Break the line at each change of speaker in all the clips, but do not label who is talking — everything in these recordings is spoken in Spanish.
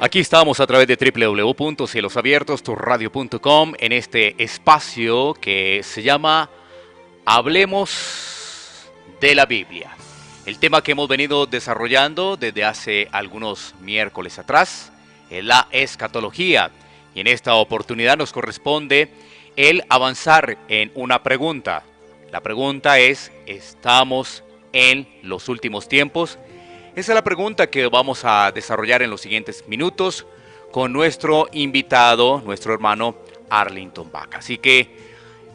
Aquí estamos a través de www.cielosabiertosturradio.com en este espacio que se llama Hablemos de la Biblia. El tema que hemos venido desarrollando desde hace algunos miércoles atrás es la escatología. Y en esta oportunidad nos corresponde el avanzar en una pregunta. La pregunta es, ¿estamos en los últimos tiempos? Esa es la pregunta que vamos a desarrollar en los siguientes minutos con nuestro invitado, nuestro hermano Arlington Baca. Así que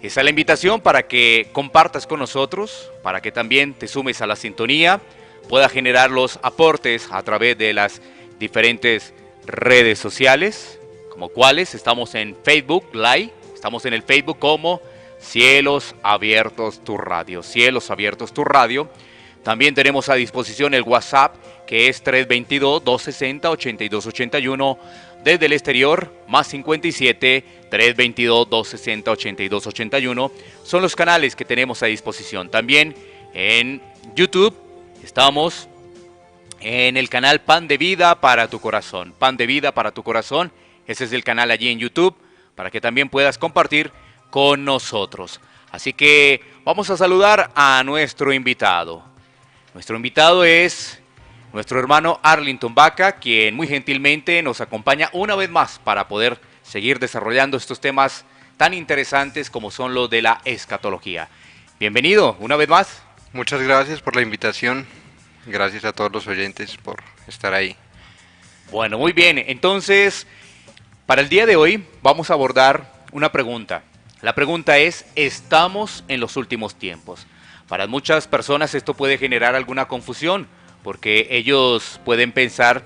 esa es la invitación para que compartas con nosotros, para que también te sumes a la sintonía, pueda generar los aportes a través de las diferentes redes sociales, como cuáles estamos en Facebook Live, estamos en el Facebook como Cielos Abiertos Tu Radio, Cielos Abiertos Tu Radio. También tenemos a disposición el WhatsApp, que es 322-260-8281. Desde el exterior, más 57-322-260-8281. Son los canales que tenemos a disposición. También en YouTube estamos en el canal Pan de Vida para tu Corazón. Pan de Vida para tu Corazón. Ese es el canal allí en YouTube, para que también puedas compartir con nosotros. Así que vamos a saludar a nuestro invitado. Nuestro invitado es nuestro hermano Arlington Baca, quien muy gentilmente nos acompaña una vez más para poder seguir desarrollando estos temas tan interesantes como son los de la escatología. Bienvenido una vez más.
Muchas gracias por la invitación. Gracias a todos los oyentes por estar ahí.
Bueno, muy bien. Entonces, para el día de hoy vamos a abordar una pregunta. La pregunta es, ¿estamos en los últimos tiempos? Para muchas personas esto puede generar alguna confusión, porque ellos pueden pensar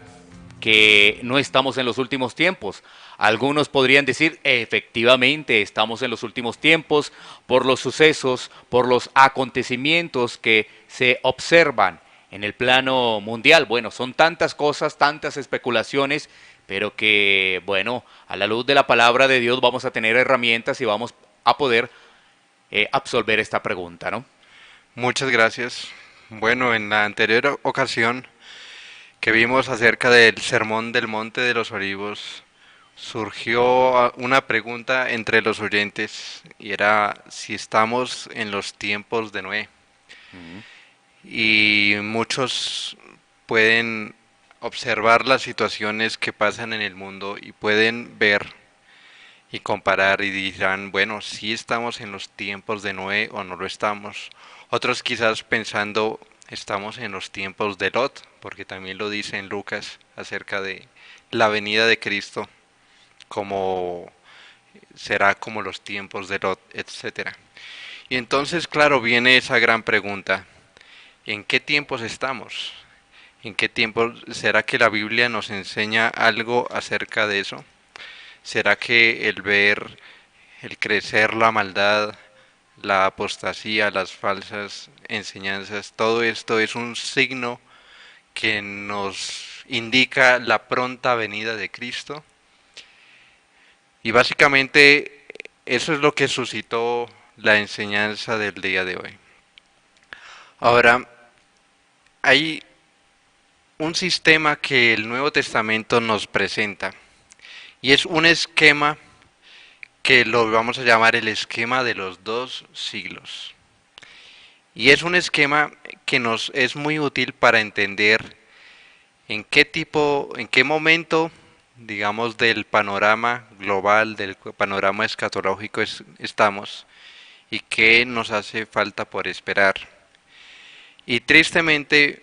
que no estamos en los últimos tiempos. Algunos podrían decir, efectivamente, estamos en los últimos tiempos por los sucesos, por los acontecimientos que se observan en el plano mundial. Bueno, son tantas cosas, tantas especulaciones, pero que, bueno, a la luz de la palabra de Dios vamos a tener herramientas y vamos a poder absolver esta pregunta, ¿no?
Muchas gracias. Bueno, en la anterior ocasión que vimos acerca del Sermón del Monte de los Olivos, surgió una pregunta entre los oyentes y era si estamos en los tiempos de Noé.
Uh-huh.
Y muchos pueden observar las situaciones que pasan en el mundo y pueden ver y comparar y dirán, bueno, si estamos en los tiempos de Noé o no lo estamos. Otros quizás pensando, estamos en los tiempos de Lot, porque también lo dice en Lucas acerca de la venida de Cristo, como será como los tiempos de Lot, etcétera. Y entonces, claro, viene esa gran pregunta, ¿en qué tiempos estamos? ¿En qué tiempos será que la Biblia nos enseña algo acerca de eso? ¿Será que el ver, el crecer la maldad, la apostasía, las falsas enseñanzas, todo esto es un signo que nos indica la pronta venida de Cristo? Y básicamente eso es lo que suscitó la enseñanza del día de hoy. Ahora, hay un sistema que el Nuevo Testamento nos presenta y es un esquema que lo vamos a llamar el esquema de los 2 siglos. Y es un esquema que nos es muy útil para entender en qué momento, digamos, del panorama global, del panorama escatológico estamos y qué nos hace falta por esperar. Y tristemente,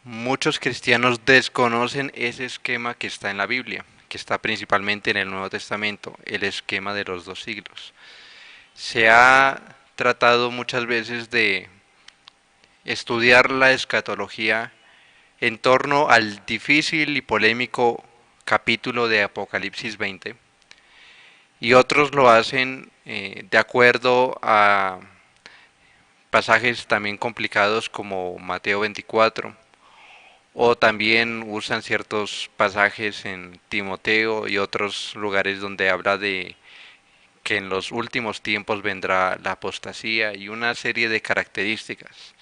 muchos cristianos desconocen ese esquema que está en la Biblia, que está principalmente en el Nuevo Testamento, el esquema de los 2 siglos. Se ha tratado muchas veces de estudiar la escatología en torno al difícil y polémico capítulo de Apocalipsis 20, y otros lo hacen de acuerdo a pasajes también complicados como Mateo 24, o también usan ciertos pasajes en Timoteo y otros lugares donde habla de que en los últimos tiempos vendrá la apostasía y una serie de características.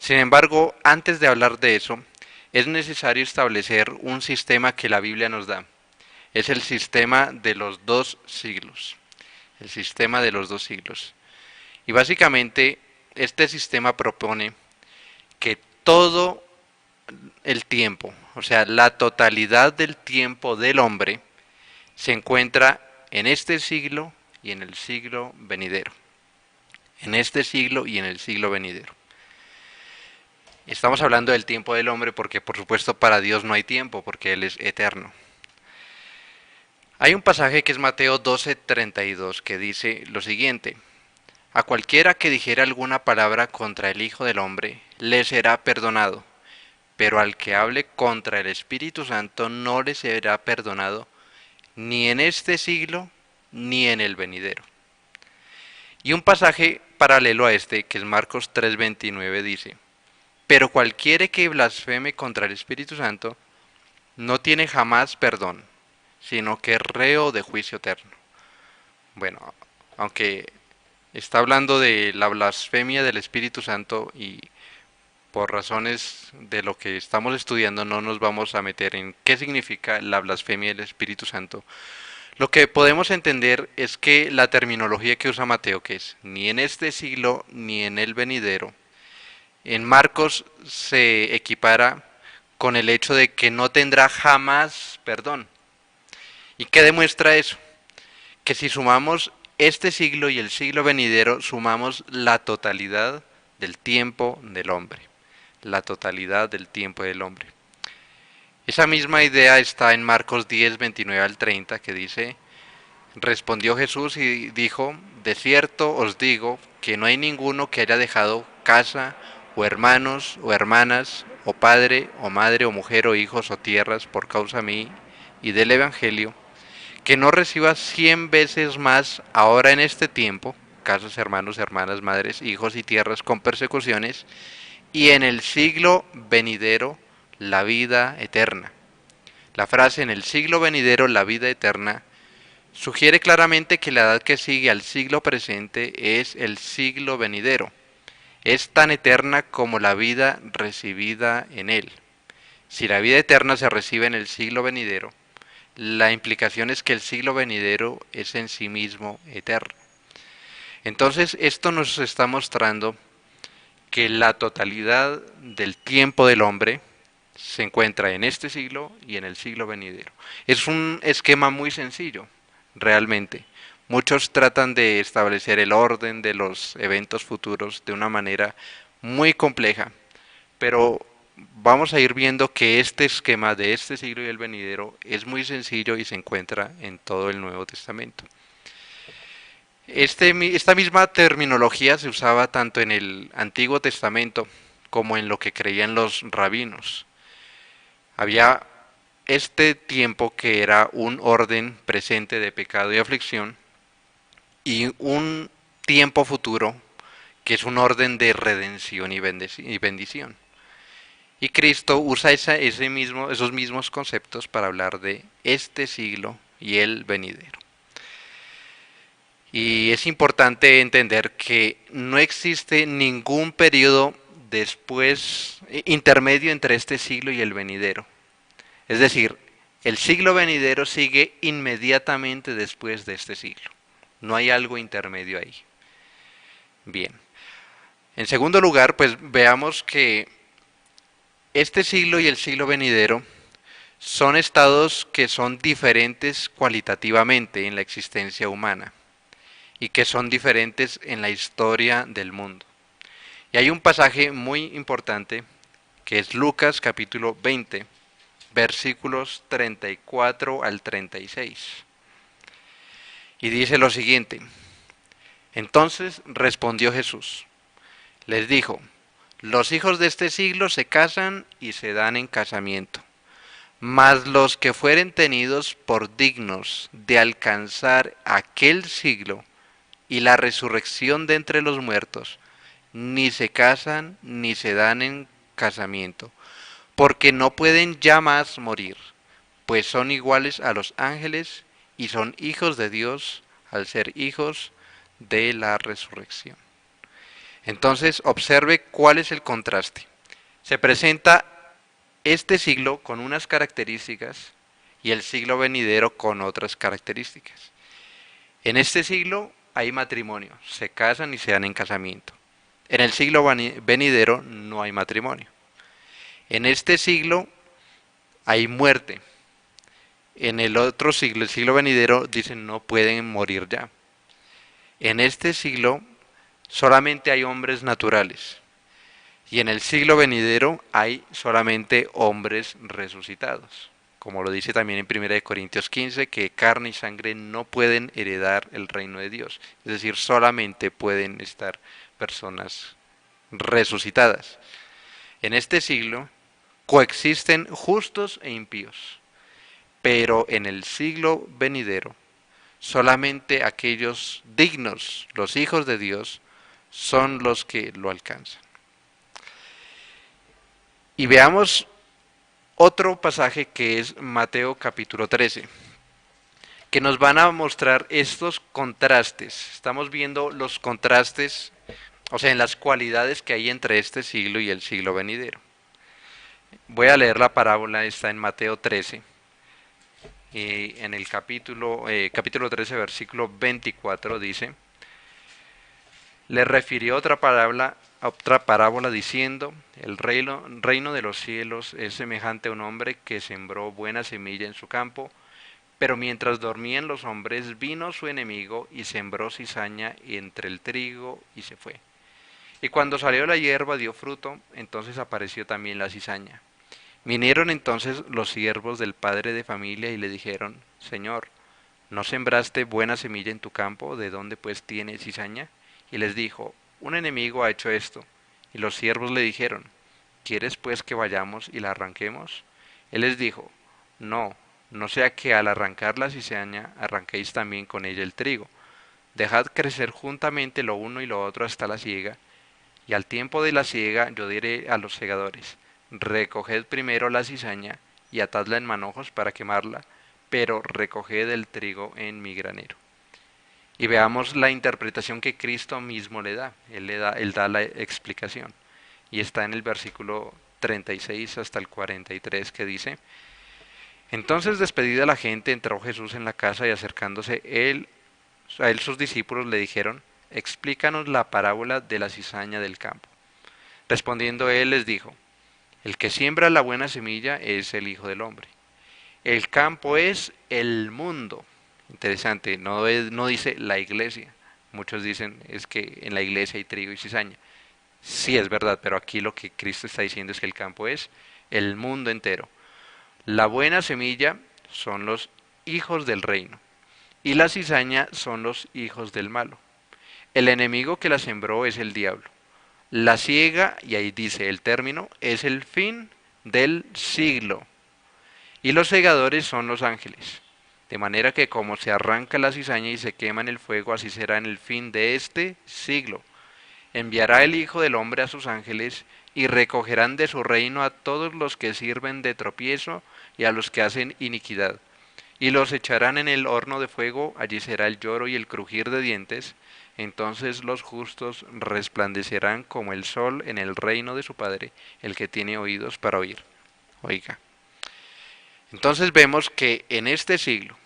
Sin embargo, antes de hablar de eso, es necesario establecer un sistema que la Biblia nos da. Es el sistema de los 2 siglos. El sistema de los 2 siglos. Y básicamente este sistema propone que todo el tiempo, o sea, la totalidad del tiempo del hombre, se encuentra en este siglo y en el siglo venidero. En este siglo y en el siglo venidero. Estamos hablando del tiempo del hombre porque por supuesto para Dios no hay tiempo, porque Él es eterno. Hay un pasaje que es Mateo 12:32 que dice lo siguiente: a cualquiera que dijera alguna palabra contra el Hijo del Hombre, le será perdonado, pero al que hable contra el Espíritu Santo no le será perdonado, ni en este siglo, ni en el venidero. Y un pasaje paralelo a este, que es Marcos 3:29, dice: pero cualquiera que blasfeme contra el Espíritu Santo no tiene jamás perdón, sino que es reo de juicio eterno. Bueno, aunque está hablando de la blasfemia del Espíritu Santo y por razones de lo que estamos estudiando no nos vamos a meter en qué significa la blasfemia del Espíritu Santo. Lo que podemos entender es que la terminología que usa Mateo, que es ni en este siglo ni en el venidero, en Marcos se equipara con el hecho de que no tendrá jamás perdón. ¿Y qué demuestra eso? Que si sumamos este siglo y el siglo venidero, sumamos la totalidad del tiempo del hombre. La totalidad del tiempo del hombre. Esa misma idea está en Marcos 10:29 al 30, que dice: respondió Jesús y dijo: de cierto os digo que no hay ninguno que haya dejado casa, o hermanos, o hermanas, o padre, o madre, o mujer, o hijos, o tierras, por causa mí y del Evangelio, que no reciba 100 veces más ahora en este tiempo, casas, hermanos, hermanas, madres, hijos y tierras con persecuciones, y en el siglo venidero la vida eterna. La frase en el siglo venidero la vida eterna sugiere claramente que la edad que sigue al siglo presente es el siglo venidero. Es tan eterna como la vida recibida en él. Si la vida eterna se recibe en el siglo venidero, la implicación es que el siglo venidero es en sí mismo eterno. Entonces, esto nos está mostrando que la totalidad del tiempo del hombre se encuentra en este siglo y en el siglo venidero. Es un esquema muy sencillo, realmente. Muchos tratan de establecer el orden de los eventos futuros de una manera muy compleja, pero vamos a ir viendo que este esquema de este siglo y el venidero es muy sencillo y se encuentra en todo el Nuevo Testamento. Esta misma terminología se usaba tanto en el Antiguo Testamento como en lo que creían los rabinos. Había este tiempo que era un orden presente de pecado y aflicción y un tiempo futuro que es un orden de redención y bendición. Y Cristo usa esos mismos conceptos para hablar de este siglo y el venidero. Y es importante entender que no existe ningún periodo intermedio entre este siglo y el venidero. Es decir, el siglo venidero sigue inmediatamente después de este siglo. No hay algo intermedio ahí. Bien. En segundo lugar, pues veamos que este siglo y el siglo venidero son estados que son diferentes cualitativamente en la existencia humana y que son diferentes en la historia del mundo. Y hay un pasaje muy importante que es Lucas capítulo 20, versículos 34 al 36. Y dice lo siguiente: entonces respondió Jesús, les dijo: los hijos de este siglo se casan y se dan en casamiento, mas los que fueren tenidos por dignos de alcanzar aquel siglo y la resurrección de entre los muertos, ni se casan ni se dan en casamiento, porque no pueden ya más morir, pues son iguales a los ángeles y son hijos de Dios al ser hijos de la resurrección. Entonces observe cuál es el contraste. Se presenta este siglo con unas características y el siglo venidero con otras características. En este siglo hay matrimonio, se casan y se dan en casamiento. En el siglo venidero no hay matrimonio. En este siglo hay muerte. En el otro siglo, el siglo venidero, dicen no pueden morir ya. En este siglo solamente hay hombres naturales. Y en el siglo venidero hay solamente hombres resucitados. Como lo dice también en 1 Corintios 15, que carne y sangre no pueden heredar el reino de Dios. Es decir, solamente pueden estar personas resucitadas. En este siglo coexisten justos e impíos, pero en el siglo venidero solamente aquellos dignos, los hijos de Dios, son los que lo alcanzan. Y veamos otro pasaje que es Mateo capítulo 13, que nos van a mostrar estos contrastes. Estamos viendo los contrastes, o sea, en las cualidades que hay entre este siglo y el siglo venidero. Voy a leer la parábola, está en Mateo 13, en el capítulo 13, versículo 24 dice: le refirió otra parábola diciendo: el reino de los cielos es semejante a un hombre que sembró buena semilla en su campo, pero mientras dormían los hombres vino su enemigo y sembró cizaña entre el trigo y se fue. Y cuando salió la hierba dio fruto, entonces apareció también la cizaña. Vinieron entonces los siervos del padre de familia y le dijeron: Señor, ¿no sembraste buena semilla en tu campo? ¿De dónde pues tiene cizaña? Y les dijo: un enemigo ha hecho esto. Y los siervos le dijeron: ¿quieres pues que vayamos y la arranquemos? Él les dijo: no, no sea que al arrancar la cizaña arranquéis también con ella el trigo. Dejad crecer juntamente lo uno y lo otro hasta la siega, y al tiempo de la siega yo diré a los segadores: recoged primero la cizaña y atadla en manojos para quemarla, pero recoged el trigo en mi granero. Y veamos la interpretación que Cristo mismo le da. Él da la explicación. Y está en el versículo 36 hasta el 43 que dice: entonces despedida la gente, entró Jesús en la casa y acercándose a él sus discípulos le dijeron: explícanos la parábola de la cizaña del campo. Respondiendo él les dijo: el que siembra la buena semilla es el Hijo del Hombre. El campo es el mundo. Interesante, no dice la iglesia. Muchos dicen es que en la iglesia hay trigo y cizaña. Sí es verdad, pero aquí lo que Cristo está diciendo es que el campo es el mundo entero. La buena semilla son los hijos del reino y la cizaña son los hijos del malo. El enemigo que la sembró es el diablo. La siega, y ahí dice el término, es el fin del siglo. Y los segadores son los ángeles. De manera que como se arranca la cizaña y se quema en el fuego, así será en el fin de este siglo. Enviará el Hijo del Hombre a sus ángeles, y recogerán de su reino a todos los que sirven de tropiezo y a los que hacen iniquidad. Y los echarán en el horno de fuego, allí será el lloro y el crujir de dientes. Entonces los justos resplandecerán como el sol en el reino de su Padre. El que tiene oídos para oír, oiga. Entonces vemos que en este siglo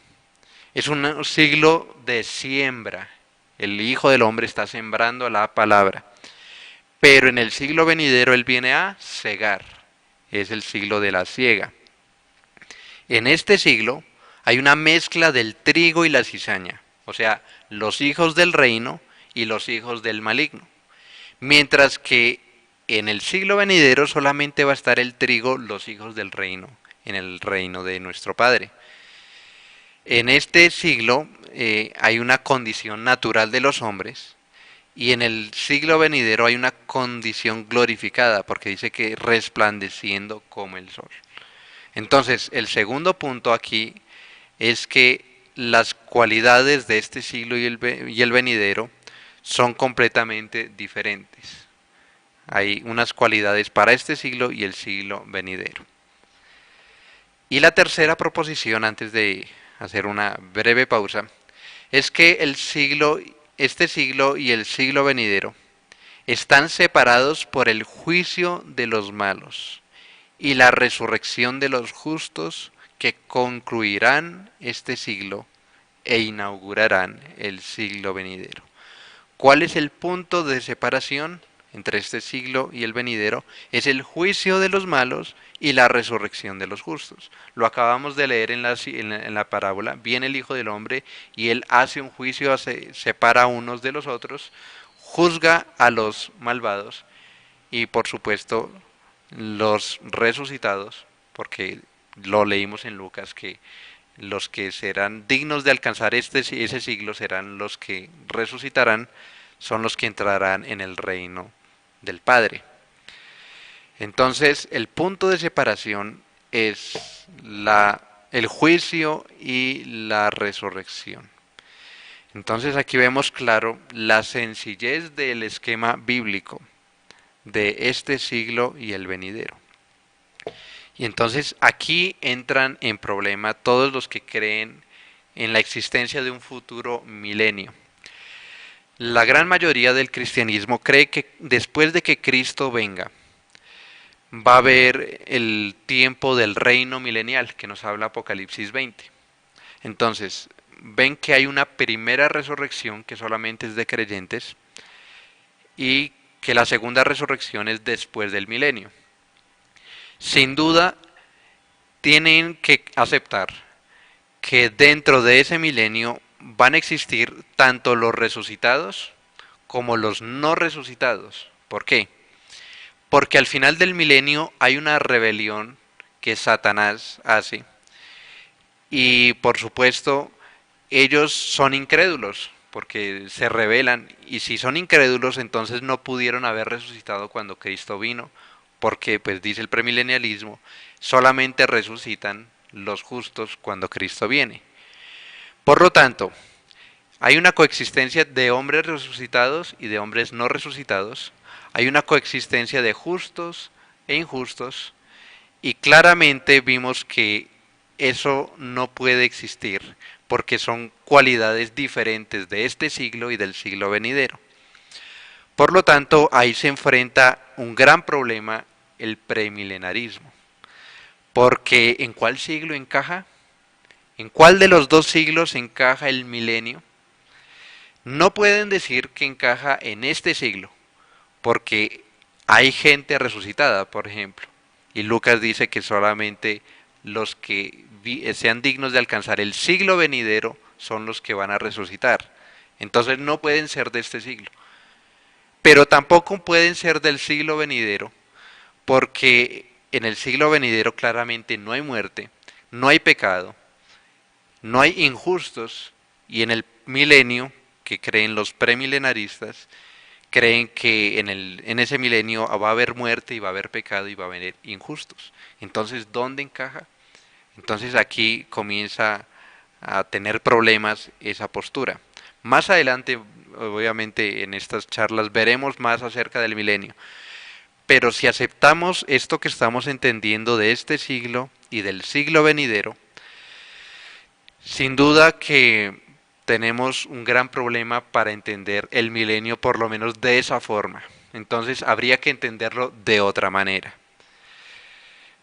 es un siglo de siembra. El Hijo del Hombre está sembrando la palabra. Pero en el siglo venidero Él viene a cegar. Es el siglo de la siega. En este siglo hay una mezcla del trigo y la cizaña. O sea, los hijos del reino y los hijos del maligno. Mientras que en el siglo venidero solamente va a estar el trigo, los hijos del reino, en el reino de nuestro Padre. En este siglo hay una condición natural de los hombres y en el siglo venidero hay una condición glorificada porque dice que resplandeciendo como el sol. Entonces, el segundo punto aquí es que las cualidades de este siglo y el venidero son completamente diferentes. Hay unas cualidades para este siglo y el siglo venidero. Y la tercera proposición, antes de hacer una breve pausa, es que este siglo y el siglo venidero están separados por el juicio de los malos y la resurrección de los justos que concluirán este siglo e inaugurarán el siglo venidero. ¿Cuál es el punto de separación entre este siglo y el venidero? Es el juicio de los malos y la resurrección de los justos. Lo acabamos de leer en la parábola. Viene el Hijo del Hombre y él hace un juicio, separa a unos de los otros, juzga a los malvados y por supuesto los resucitados, porque lo leímos en Lucas que los que serán dignos de alcanzar ese siglo serán los que resucitarán, son los que entrarán en el reino del Padre. Entonces, el punto de separación es el juicio y la resurrección. Entonces aquí vemos claro la sencillez del esquema bíblico de este siglo y el venidero. Y entonces aquí entran en problema todos los que creen en la existencia de un futuro milenio. La gran mayoría del cristianismo cree que después de que Cristo venga, va a haber el tiempo del reino milenial que nos habla Apocalipsis 20. Entonces, ven que hay una primera resurrección que solamente es de creyentes y que la segunda resurrección es después del milenio. Sin duda, tienen que aceptar que dentro de ese milenio van a existir tanto los resucitados como los no resucitados. ¿Por qué? Porque al final del milenio hay una rebelión que Satanás hace y por supuesto ellos son incrédulos porque se rebelan y si son incrédulos entonces no pudieron haber resucitado cuando Cristo vino porque pues dice el premilenialismo solamente resucitan los justos cuando Cristo viene. Por lo tanto, hay una coexistencia de hombres resucitados y de hombres no resucitados. Hay una coexistencia de justos e injustos. Y claramente vimos que eso no puede existir porque son cualidades diferentes de este siglo y del siglo venidero. Por lo tanto, ahí se enfrenta un gran problema, el premilenarismo. Porque ¿en cuál siglo encaja? ¿En cuál de los dos siglos encaja el milenio? No pueden decir que encaja en este siglo, porque hay gente resucitada, por ejemplo. Y Lucas dice que solamente los que sean dignos de alcanzar el siglo venidero son los que van a resucitar. Entonces no pueden ser de este siglo. Pero tampoco pueden ser del siglo venidero, porque en el siglo venidero claramente no hay muerte, no hay pecado, no hay injustos, y en el milenio, que creen los premilenaristas, creen que en ese milenio va a haber muerte y va a haber pecado y va a haber injustos. Entonces, ¿dónde encaja? Entonces aquí comienza a tener problemas esa postura. Más adelante, obviamente, en estas charlas veremos más acerca del milenio. Pero si aceptamos esto que estamos entendiendo de este siglo y del siglo venidero, sin duda que tenemos un gran problema para entender el milenio por lo menos de esa forma. Entonces habría que entenderlo de otra manera.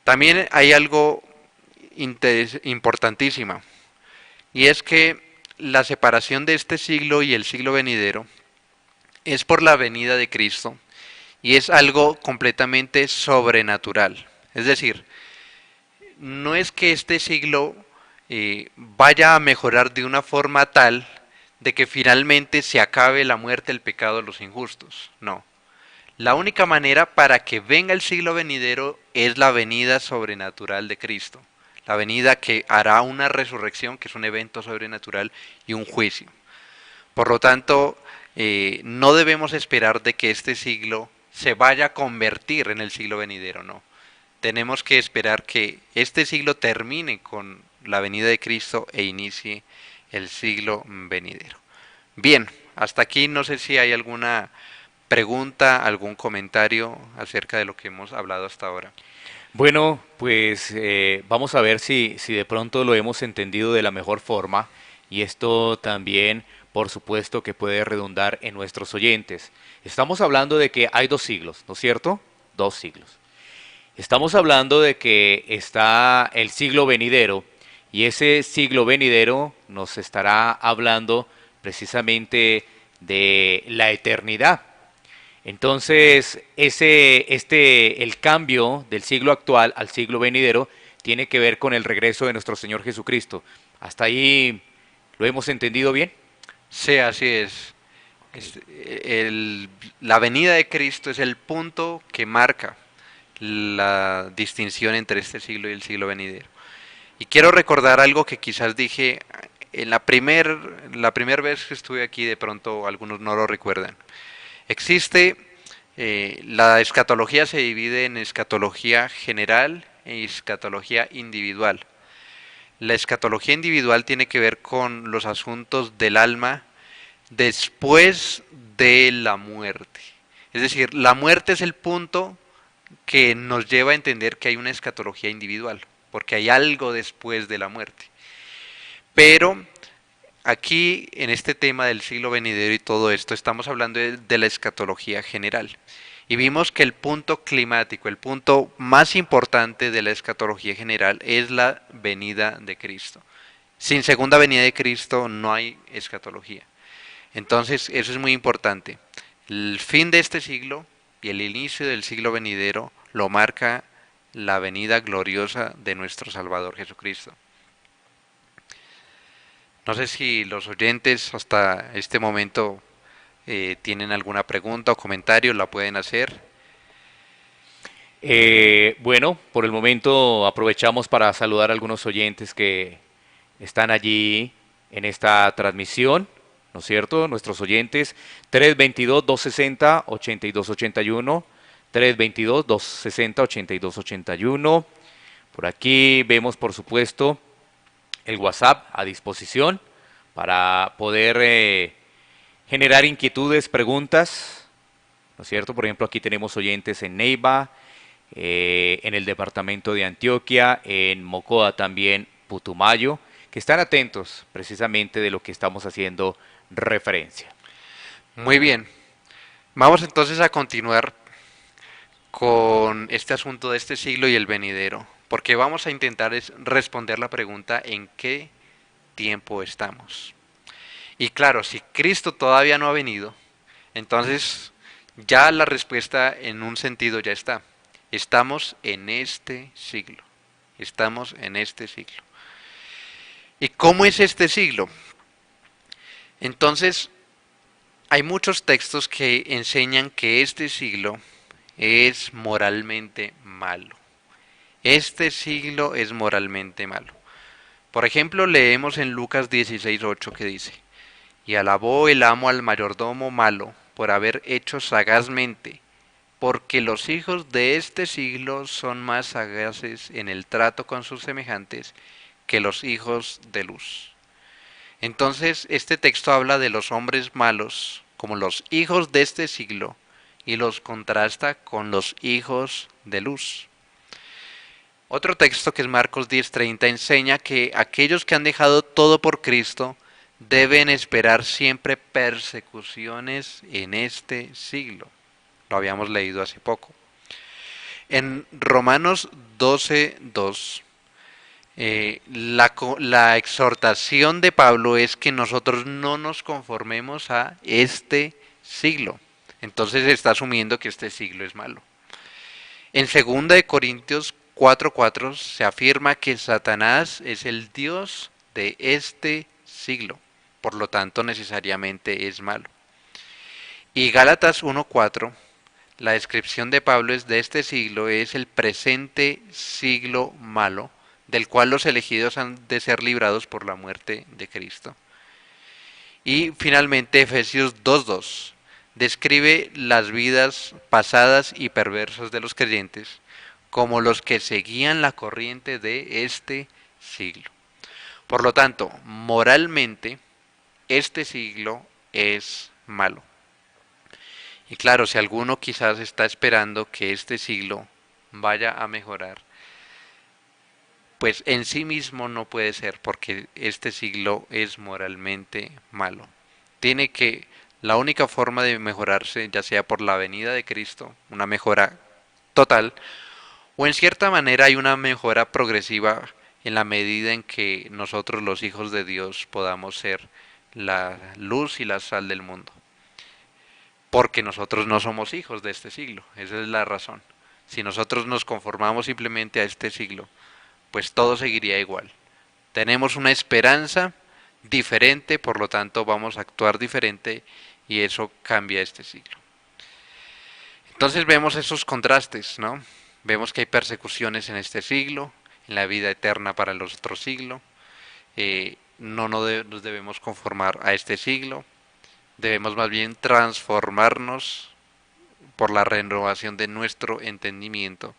También hay algo importantísimo y es que la separación de este siglo y el siglo venidero es por la venida de Cristo y es algo completamente sobrenatural. Es decir, no es que este siglo vaya a mejorar de una forma tal de que finalmente se acabe la muerte, el pecado de los injustos. No. La única manera para que venga el siglo venidero es la venida sobrenatural de Cristo. La venida que hará una resurrección, que es un evento sobrenatural, y un juicio. Por lo tanto, no debemos esperar de que este siglo se vaya a convertir en el siglo venidero, no. Tenemos que esperar que este siglo termine con la venida de Cristo e inicie el siglo venidero. Bien, hasta aquí no sé si hay alguna pregunta, algún comentario acerca de lo que hemos hablado hasta ahora.
Bueno, pues vamos a ver si de pronto lo hemos entendido de la mejor forma y esto también, por supuesto, que puede redundar en nuestros oyentes. Estamos hablando de que hay dos siglos, ¿no es cierto? Dos siglos. Estamos hablando de que está el siglo venidero y ese siglo venidero nos estará hablando precisamente de la eternidad. Entonces, el cambio del siglo actual al siglo venidero tiene que ver con el regreso de nuestro Señor Jesucristo. ¿Hasta ahí lo hemos entendido bien?
Sí, así es.
Ok.
La venida de Cristo es el punto que marca la distinción entre este siglo y el siglo venidero. Y quiero recordar algo que quizás dije en la primer vez que estuve aquí, de pronto algunos no lo recuerdan. Existe, la escatología se divide en escatología general e escatología individual. La escatología individual tiene que ver con los asuntos del alma después de la muerte. Es decir, la muerte es el punto que nos lleva a entender que hay una escatología individual, porque hay algo después de la muerte. Pero aquí, en este tema del siglo venidero y todo esto, estamos hablando de la escatología general. Y vimos que el punto climático, el punto más importante de la escatología general es la venida de Cristo. Sin segunda venida de Cristo no hay escatología. Entonces, eso es muy importante. El fin de este siglo y el inicio del siglo venidero lo marca la venida gloriosa de nuestro Salvador Jesucristo. No sé si los oyentes hasta este momento tienen alguna pregunta o comentario, la pueden hacer.
Bueno, por el momento aprovechamos para saludar a algunos oyentes que están allí en esta transmisión, ¿no es cierto? Nuestros oyentes, 322-260-8281, 322-260-8281. Por aquí vemos, por supuesto, el WhatsApp a disposición para poder generar inquietudes, preguntas, ¿no es cierto? Por ejemplo, aquí tenemos oyentes en Neiva, en el departamento de Antioquia, en Mocoa también, Putumayo, que están atentos precisamente de lo que estamos haciendo referencia.
Muy bien, vamos entonces a continuar con este asunto de este siglo y el venidero, porque vamos a intentar responder la pregunta en qué tiempo estamos. Y claro, si Cristo todavía no ha venido, entonces ya la respuesta en un sentido ya está. Estamos en este siglo. Estamos en este siglo. ¿Y cómo es este siglo? Entonces, hay muchos textos que enseñan que este siglo es moralmente malo. Este siglo es moralmente malo. Por ejemplo, leemos en Lucas 16:8 que dice, y alabó el amo al mayordomo malo por haber hecho sagazmente, porque los hijos de este siglo son más sagaces en el trato con sus semejantes que los hijos de luz. Entonces, este texto habla de los hombres malos como los hijos de este siglo y los contrasta con los hijos de luz. Otro texto que es Marcos 10:30 enseña que aquellos que han dejado todo por Cristo deben esperar siempre persecuciones en este siglo. Lo habíamos leído hace poco. En Romanos 12:2, la exhortación de Pablo es que nosotros no nos conformemos a este siglo. Entonces está asumiendo que este siglo es malo. En 2 de Corintios 4:4 se afirma que Satanás es el Dios de este siglo, por lo tanto necesariamente es malo. Y Gálatas 1:4, la descripción de Pablo es de este siglo es el presente siglo malo, del cual los elegidos han de ser librados por la muerte de Cristo. Y finalmente Efesios 2:2 describe las vidas pasadas y perversas de los creyentes como los que seguían la corriente de este siglo. Por lo tanto, moralmente, este siglo es malo. Y claro, si alguno quizás está esperando que este siglo vaya a mejorar, pues en sí mismo no puede ser porque este siglo es moralmente malo. Tiene que, la única forma de mejorarse, ya sea por la venida de Cristo, una mejora total, O en cierta manera hay una mejora progresiva en la medida en que nosotros los hijos de Dios podamos ser la luz y la sal del mundo. Porque nosotros no somos hijos de este siglo, esa es la razón. Si nosotros nos conformamos simplemente a este siglo, pues todo seguiría igual. Tenemos una esperanza diferente, por lo tanto vamos a actuar diferente y eso cambia este siglo. Entonces vemos esos contrastes, ¿no? Vemos que hay persecuciones en este siglo, en la vida eterna para el otro siglo. No nos debemos conformar a este siglo, debemos más bien transformarnos por la renovación de nuestro entendimiento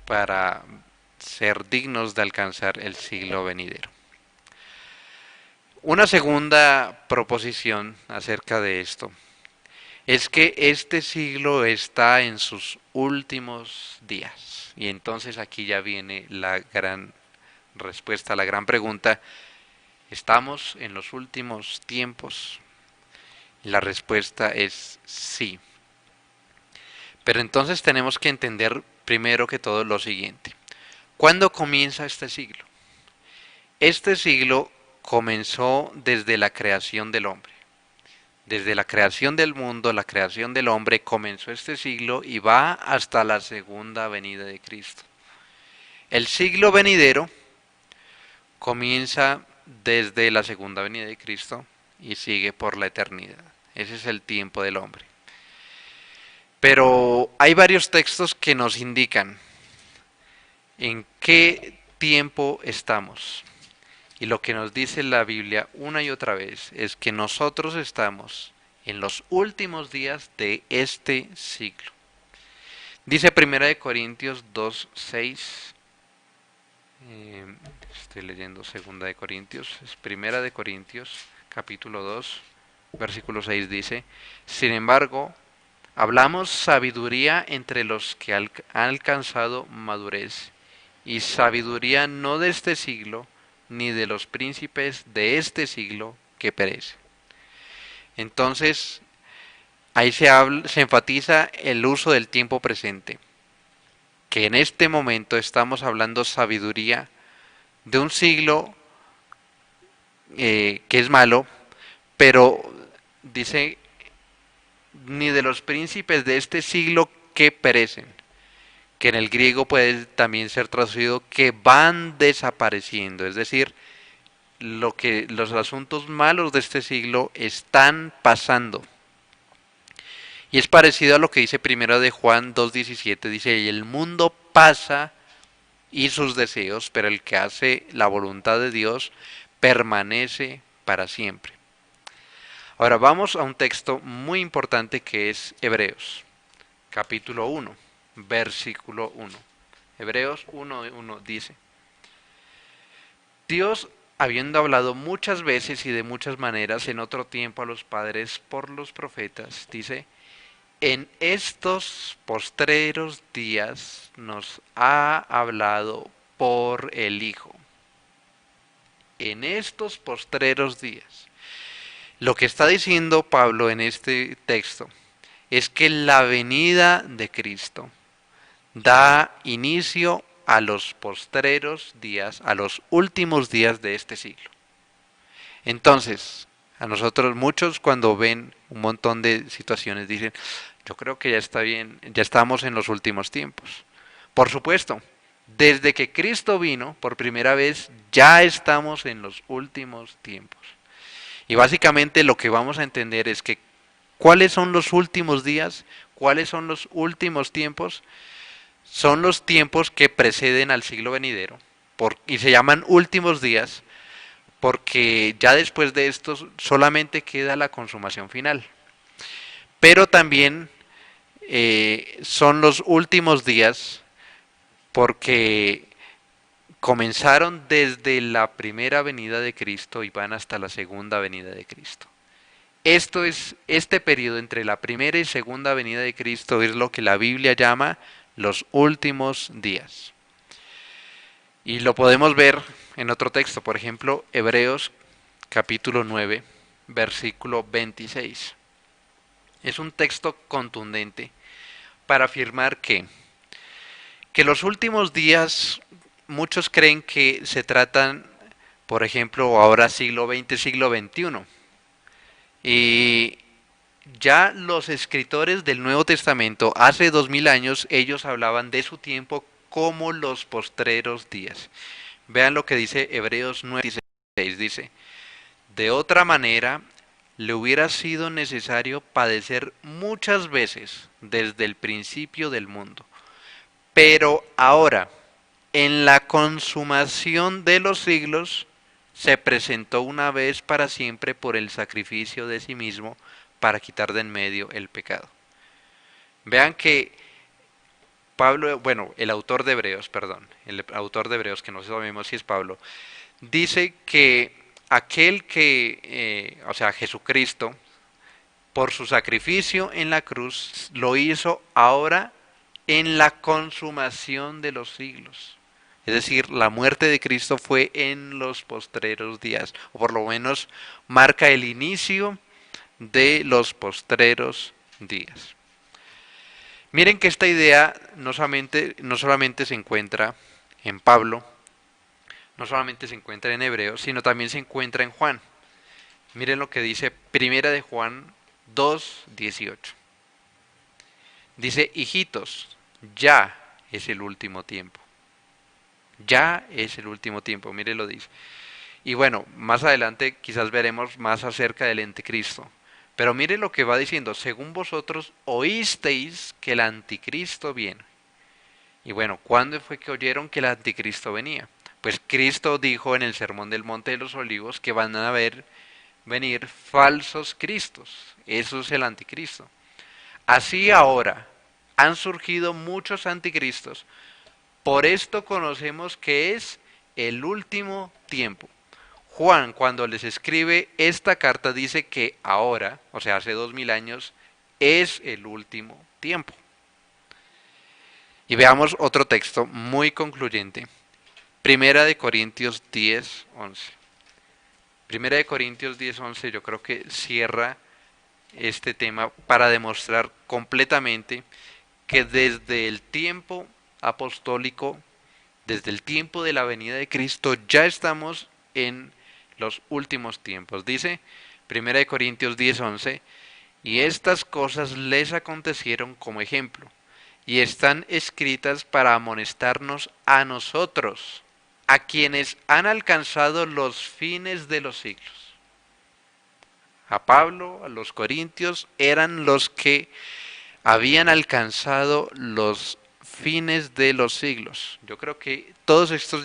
para ser dignos de alcanzar el siglo venidero. Una segunda proposición acerca de esto es que este siglo está en sus últimos días. Y entonces aquí ya viene la gran respuesta, la gran pregunta. ¿Estamos en los últimos tiempos? La respuesta es sí. Pero entonces tenemos que entender primero que todo lo siguiente. ¿Cuándo comienza este siglo? Este siglo comenzó desde la creación del hombre. Desde la creación del mundo, la creación del hombre, comenzó este siglo y va hasta la segunda venida de Cristo. El siglo venidero comienza desde la segunda venida de Cristo y sigue por la eternidad. Ese es el tiempo del hombre. Pero hay varios textos que nos indican en qué tiempo estamos. Y lo que nos dice la Biblia una y otra vez es que nosotros estamos en los últimos días de este siglo. Dice 1 Corintios 2:6. Estoy leyendo 2 Corintios. Es 1 Corintios capítulo 2, versículo 6 dice: Sin embargo, hablamos sabiduría entre los que han alcanzado madurez, y sabiduría no de este siglo, ni de los príncipes de este siglo que perece. Entonces, ahí se enfatiza el uso del tiempo presente, que en este momento estamos hablando sabiduría de un siglo que es malo, pero dice, ni de los príncipes de este siglo que perecen, que en el griego puede también ser traducido que van desapareciendo, es decir, los asuntos malos de este siglo están pasando. Y es parecido a lo que dice primero de Juan 2:17, dice, y el mundo pasa y sus deseos, pero el que hace la voluntad de Dios permanece para siempre. Ahora vamos a un texto muy importante que es Hebreos, capítulo 1, versículo 1. Hebreos 1:1 dice: Dios, habiendo hablado muchas veces y de muchas maneras en otro tiempo a los padres por los profetas, dice, en estos postreros días nos ha hablado por el Hijo. En estos postreros días. Lo que está diciendo Pablo en este texto es que la venida de Cristo da inicio a los postreros días, a los últimos días de este siglo. Entonces, a nosotros muchos cuando ven un montón de situaciones dicen, yo creo que ya está bien, ya estamos en los últimos tiempos. Por supuesto, desde que Cristo vino por primera vez, ya estamos en los últimos tiempos. Y básicamente lo que vamos a entender es que ¿cuáles son los últimos días? ¿Cuáles son los últimos tiempos? Son los tiempos que preceden al siglo venidero y se llaman últimos días porque ya después de estos solamente queda la consumación final. Pero también son los últimos días porque comenzaron desde la primera venida de Cristo y van hasta la segunda venida de Cristo. Este periodo entre la primera y segunda venida de Cristo es lo que la Biblia llama los últimos días. Y lo podemos ver en otro texto, por ejemplo, Hebreos capítulo 9, versículo 26. Es un texto contundente para afirmar que que los últimos días muchos creen que se tratan, por ejemplo, ahora siglo XX, siglo XXI. Y ya los escritores del Nuevo Testamento, hace 2000 años, ellos hablaban de su tiempo como los postreros días. Vean lo que dice Hebreos 9:16, dice, de otra manera, le hubiera sido necesario padecer muchas veces desde el principio del mundo. Pero ahora, en la consumación de los siglos, se presentó una vez para siempre por el sacrificio de sí mismo para quitar de en medio el pecado. Vean que Pablo, bueno, el autor de Hebreos, perdón, el autor de Hebreos, que no sabemos si es Pablo, dice que aquel que, o sea, Jesucristo, por su sacrificio en la cruz, lo hizo ahora en la consumación de los siglos. Es decir, la muerte de Cristo fue en los postreros días, o por lo menos marca el inicio de los postreros días. Miren que esta idea no solamente se encuentra en Pablo, no solamente se encuentra en Hebreos, sino también se encuentra en Juan. Miren lo que dice Primera de Juan 2:18. Dice, hijitos, ya es el último tiempo. Ya es el último tiempo, mire lo dice. Y bueno, más adelante quizás veremos más acerca del anticristo. Pero mire lo que va diciendo, según vosotros oísteis que el anticristo viene. Y bueno, ¿cuándo fue que oyeron que el anticristo venía? Pues Cristo dijo en el Sermón del Monte de los Olivos que van a venir falsos cristos. Eso es el anticristo. Así ahora han surgido muchos anticristos. Por esto conocemos que es el último tiempo. Juan, cuando les escribe esta carta, dice que ahora, o sea, hace 2000 años, es el último tiempo. Y veamos otro texto muy concluyente. Primera de Corintios 10:11. Primera de Corintios 10:11 yo creo que cierra este tema para demostrar completamente que desde el tiempo apostólico, desde el tiempo de la venida de Cristo, ya estamos en los últimos tiempos. Dice 1 Corintios 10:11, y estas cosas les acontecieron como ejemplo, y están escritas para amonestarnos a nosotros, a quienes han alcanzado los fines de los siglos. A Pablo, a los corintios, eran los que habían alcanzado los fines de los siglos. Yo creo que todos estos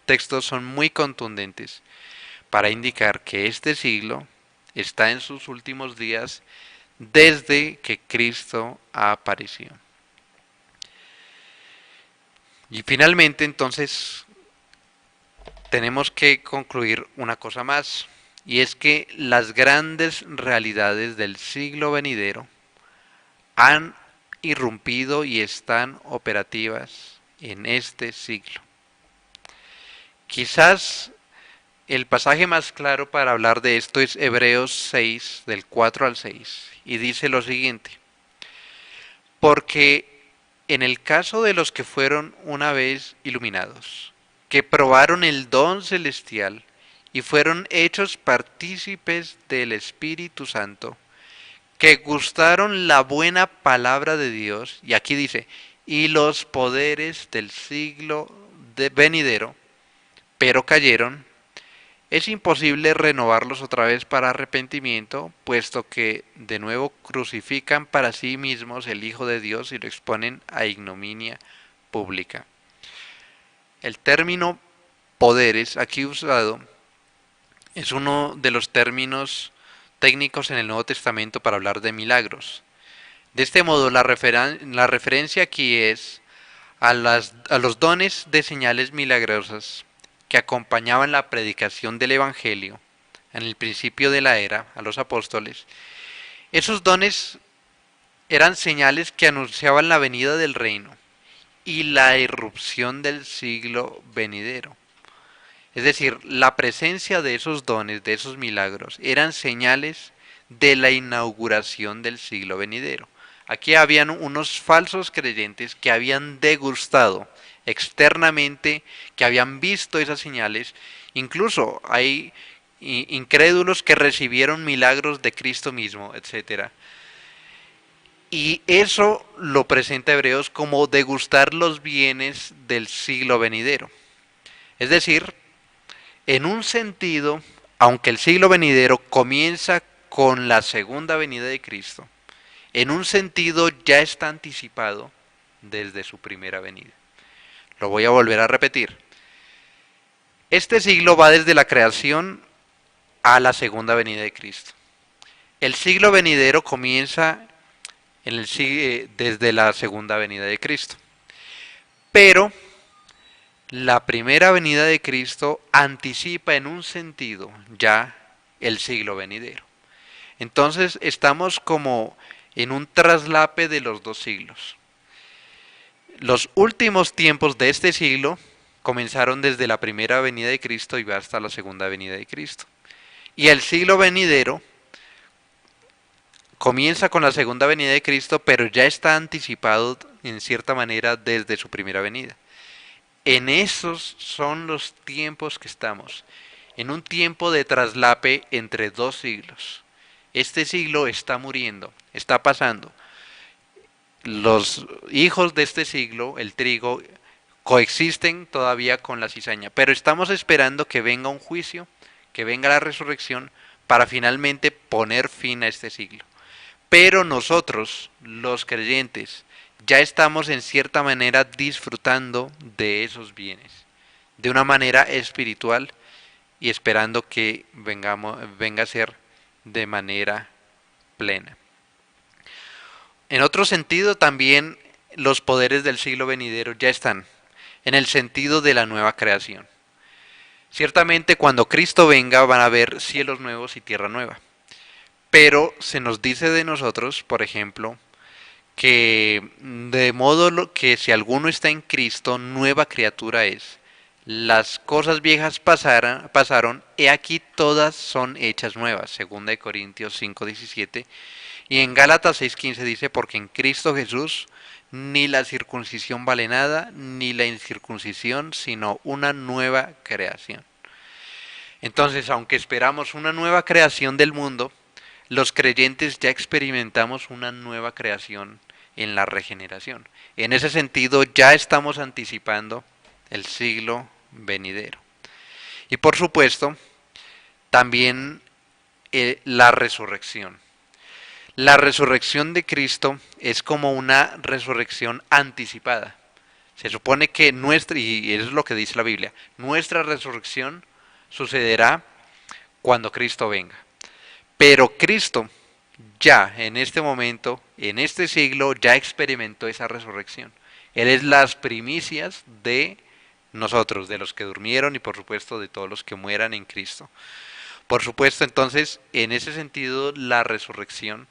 textos son muy contundentes para indicar que este siglo está en sus últimos días desde que Cristo apareció. Y finalmente, entonces, tenemos que concluir una cosa más, y es que las grandes realidades del siglo venidero han irrumpido y están operativas en este siglo. Quizás el pasaje más claro para hablar de esto es Hebreos 6, del 4 al 6, y dice lo siguiente, porque en el caso de los que fueron una vez iluminados, que probaron el don celestial y fueron hechos partícipes del Espíritu Santo, que gustaron la buena palabra de Dios, y aquí dice, y los poderes del siglo venidero, pero cayeron, es imposible renovarlos otra vez para arrepentimiento, puesto que de nuevo crucifican para sí mismos el Hijo de Dios y lo exponen a ignominia pública. El término poderes aquí usado es uno de los términos técnicos en el Nuevo Testamento para hablar de milagros. De este modo, la referencia aquí es a los dones de señales milagrosas que acompañaban la predicación del Evangelio en el principio de la era a los apóstoles. Esos dones eran señales que anunciaban la venida del reino y la irrupción del siglo venidero. Es decir, la presencia de esos dones, de esos milagros, eran señales de la inauguración del siglo venidero. Aquí habían unos falsos creyentes que habían degustado externamente, que habían visto esas señales. Incluso hay incrédulos que recibieron milagros de Cristo mismo, etcétera. Y eso lo presenta Hebreos como degustar los bienes del siglo venidero. Es decir, en un sentido, aunque el siglo venidero comienza con la segunda venida de Cristo, en un sentido ya está anticipado desde su primera venida. Lo voy a volver a repetir. Este siglo va desde la creación a la segunda venida de Cristo. El siglo venidero comienza desde la segunda venida de Cristo. Pero la primera venida de Cristo anticipa en un sentido ya el siglo venidero. Entonces estamos como en un traslape de los dos siglos. Los últimos tiempos de este siglo comenzaron desde la primera venida de Cristo y va hasta la segunda venida de Cristo. Y el siglo venidero comienza con la segunda venida de Cristo, pero ya está anticipado en cierta manera desde su primera venida. En esos son los tiempos que estamos, en un tiempo de traslape entre dos siglos. Este siglo está muriendo, está pasando. Los hijos de este siglo, el trigo, coexisten todavía con la cizaña, pero estamos esperando que venga un juicio, que venga la resurrección, para finalmente poner fin a este siglo. Pero nosotros, los creyentes, ya estamos en cierta manera disfrutando de esos bienes, de una manera espiritual y esperando que venga a ser de manera plena. En otro sentido, también los poderes del siglo venidero ya están, en el sentido de la nueva creación. Ciertamente cuando Cristo venga van a haber cielos nuevos y tierra nueva. Pero se nos dice de nosotros, por ejemplo, que de modo que si alguno está en Cristo, nueva criatura es. Las cosas viejas pasaron, he aquí todas son hechas nuevas, 2 Corintios 5:17. Y en Gálatas 6:15 dice, porque en Cristo Jesús ni la circuncisión vale nada, ni la incircuncisión, sino una nueva creación. Entonces, aunque esperamos una nueva creación del mundo, los creyentes ya experimentamos una nueva creación en la regeneración. En ese sentido, ya estamos anticipando el siglo venidero. Y por supuesto, también la resurrección. La resurrección de Cristo es como una resurrección anticipada. Se supone que y eso es lo que dice la Biblia, nuestra resurrección sucederá cuando Cristo venga. Pero Cristo ya en este momento, en este siglo, ya experimentó esa resurrección. Él es las primicias de nosotros, de los que durmieron y por supuesto de todos los que mueran en Cristo. Por supuesto, entonces, en ese sentido, la resurrección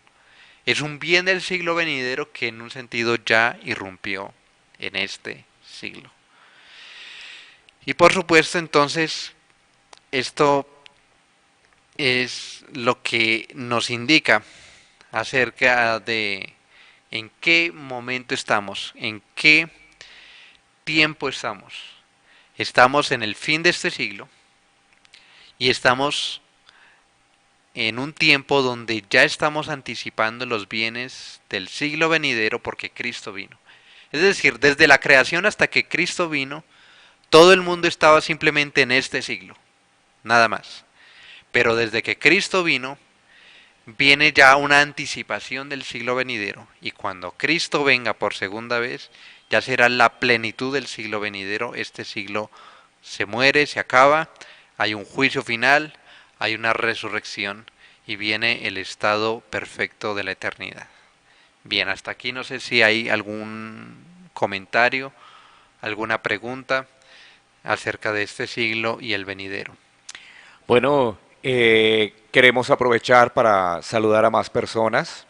es un bien del siglo venidero que en un sentido ya irrumpió en este siglo. Y por supuesto, entonces, esto es lo que nos indica acerca de en qué momento estamos, en qué tiempo estamos. Estamos en el fin de este siglo y estamos en un tiempo donde ya estamos anticipando los bienes del siglo venidero porque Cristo vino. Es decir, desde la creación hasta que Cristo vino, todo el mundo estaba simplemente en este siglo, nada más. Pero desde que Cristo vino, viene ya una anticipación del siglo venidero. Y cuando Cristo venga por segunda vez, ya será la plenitud del siglo venidero. Este siglo se muere, se acaba, hay un juicio final, hay una resurrección y viene el estado perfecto de la eternidad. Bien, hasta aquí no sé si hay algún comentario, alguna pregunta acerca de este siglo y el venidero.
Bueno, queremos aprovechar para saludar a más personas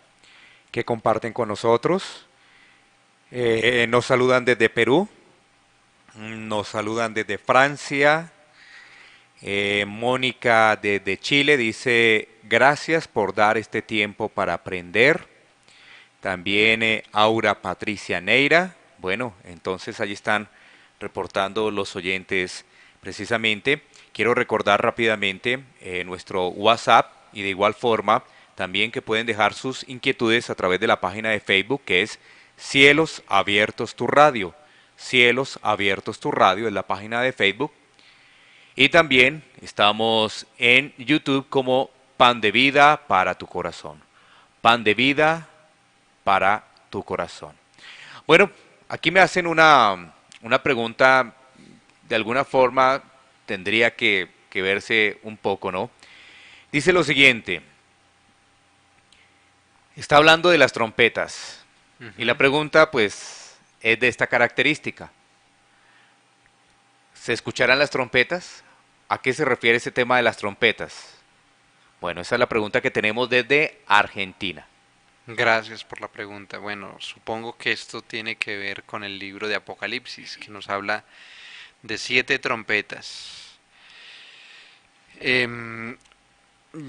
que comparten con nosotros. Nos saludan desde Perú, nos saludan desde Francia. Mónica desde Chile dice, gracias por dar este tiempo para aprender. también Aura Patricia Neira. Bueno, entonces ahí están reportando los oyentes precisamente. Quiero recordar rápidamente nuestro WhatsApp y de igual forma también que pueden dejar sus inquietudes a través de la página de Facebook que es Cielos Abiertos Tu Radio. Cielos Abiertos Tu Radio es la página de Facebook. Y también estamos en YouTube como Pan de Vida para tu corazón. Pan de Vida para tu corazón. Bueno, aquí me hacen una pregunta, de alguna forma tendría que verse un poco, ¿no? Dice lo siguiente, está hablando de las trompetas, y la
Ujú.
pregunta pues es de esta característica. ¿Se escucharán las trompetas? ¿A qué se refiere ese tema de las trompetas? Bueno, esa es la pregunta que tenemos desde Argentina.
Gracias por la pregunta. Bueno, supongo que esto tiene que ver con el libro de Apocalipsis, que nos habla de 7 trompetas. Em,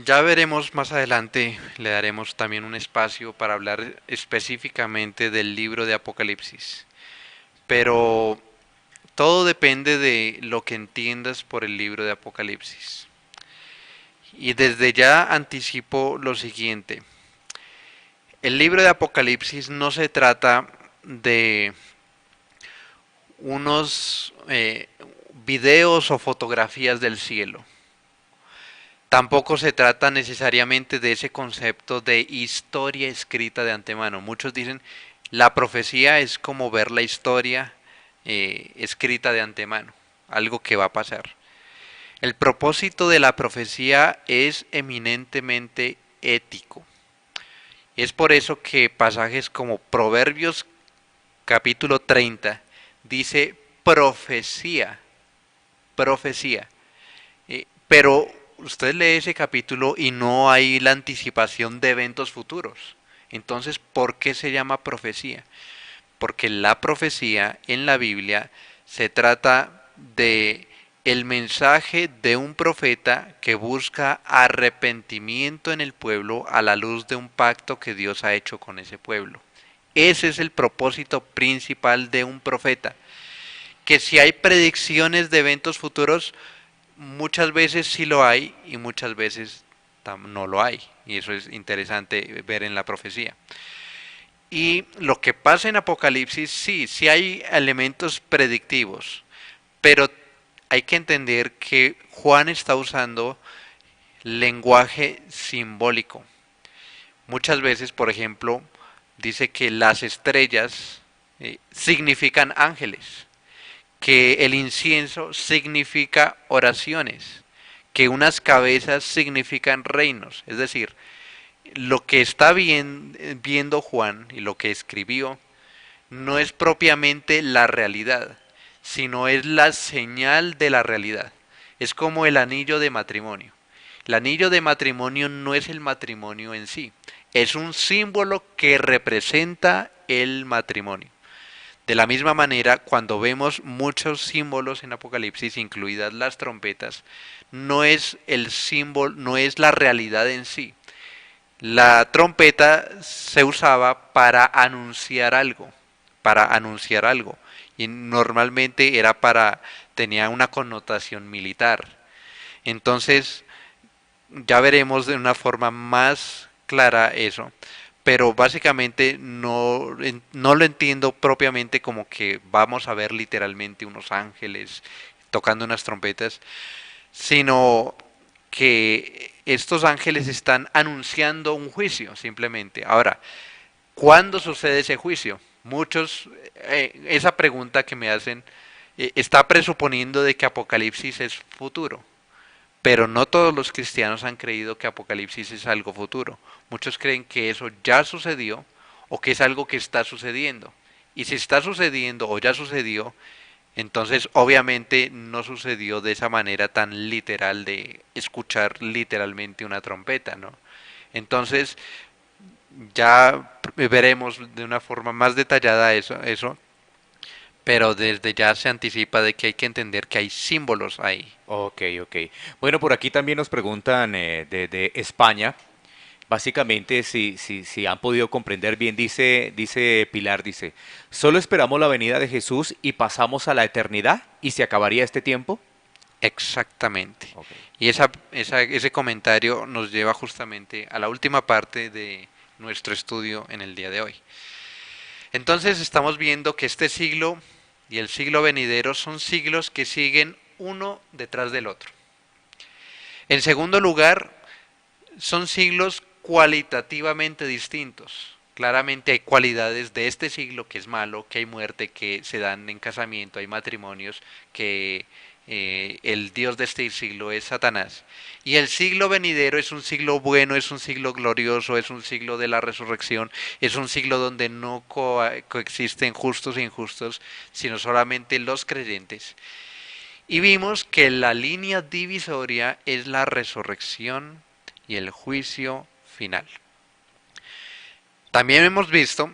ya veremos más adelante, le daremos también un espacio para hablar específicamente del libro de Apocalipsis. Pero todo depende de lo que entiendas por el libro de Apocalipsis. Y desde ya anticipo lo siguiente. El libro de Apocalipsis no se trata de unos videos o fotografías del cielo. Tampoco se trata necesariamente de ese concepto de historia escrita de antemano. Muchos dicen la profecía es como ver la historia escrita de antemano, algo que va a pasar. El propósito de la profecía es eminentemente ético. Es por eso que pasajes como Proverbios capítulo 30 dice profecía, profecía. Pero usted lee ese capítulo y no hay la anticipación de eventos futuros. Entonces, ¿por qué se llama profecía? Porque la profecía en la Biblia se trata de el mensaje de un profeta que busca arrepentimiento en el pueblo a la luz de un pacto que Dios ha hecho con ese pueblo. Ese es el propósito principal de un profeta. Que si hay predicciones de eventos futuros, muchas veces sí lo hay y muchas veces no lo hay. Y eso es interesante ver en la profecía. Y lo que pasa en Apocalipsis, sí, sí hay elementos predictivos, pero hay que entender que Juan está usando lenguaje simbólico. Muchas veces, por ejemplo, dice que las estrellas significan ángeles, que el incienso significa oraciones, que unas cabezas significan reinos. Es decir, lo que está viendo Juan y lo que escribió no es propiamente la realidad, sino es la señal de la realidad. Es como el anillo de matrimonio. El anillo de matrimonio no es el matrimonio en sí, es un símbolo que representa el matrimonio. De la misma manera, cuando vemos muchos símbolos en Apocalipsis, incluidas las trompetas, no es el símbolo, no es la realidad en sí. La trompeta se usaba para anunciar algo, y normalmente tenía una connotación militar. Entonces, ya veremos de una forma más clara eso, pero básicamente no lo entiendo propiamente como que vamos a ver literalmente unos ángeles tocando unas trompetas, sino que estos ángeles están anunciando un juicio simplemente. Ahora, ¿cuándo sucede ese juicio? Muchos, esa pregunta que me hacen está presuponiendo de que Apocalipsis es futuro. Pero no todos los cristianos han creído que Apocalipsis es algo futuro. Muchos creen que eso ya sucedió o que es algo que está sucediendo. Y si está sucediendo o ya sucedió, entonces obviamente no sucedió de esa manera tan literal de escuchar literalmente una trompeta, ¿no? Entonces ya veremos de una forma más detallada eso, pero desde ya se anticipa de que hay que entender que hay símbolos ahí.
Ok, ok. Bueno, por aquí también nos preguntan desde España Básicamente, si han podido comprender bien, dice Pilar, dice, solo esperamos la venida de Jesús y pasamos a la eternidad y se acabaría este tiempo.
Exactamente.
Ok.
Y ese comentario nos lleva justamente a la última parte de nuestro estudio en el día de hoy. Entonces estamos viendo que este siglo y el siglo venidero son siglos que siguen uno detrás del otro. En segundo lugar, son siglos cualitativamente distintos. Claramente hay cualidades de este siglo que es malo, que hay muerte, que se dan en casamiento, hay matrimonios, que el Dios de este siglo es Satanás. Y el siglo venidero es un siglo bueno, es un siglo glorioso, es un siglo de la resurrección, es un siglo donde no coexisten justos e injustos, sino solamente los creyentes. Y vimos que la línea divisoria es la resurrección y el juicio final. También hemos visto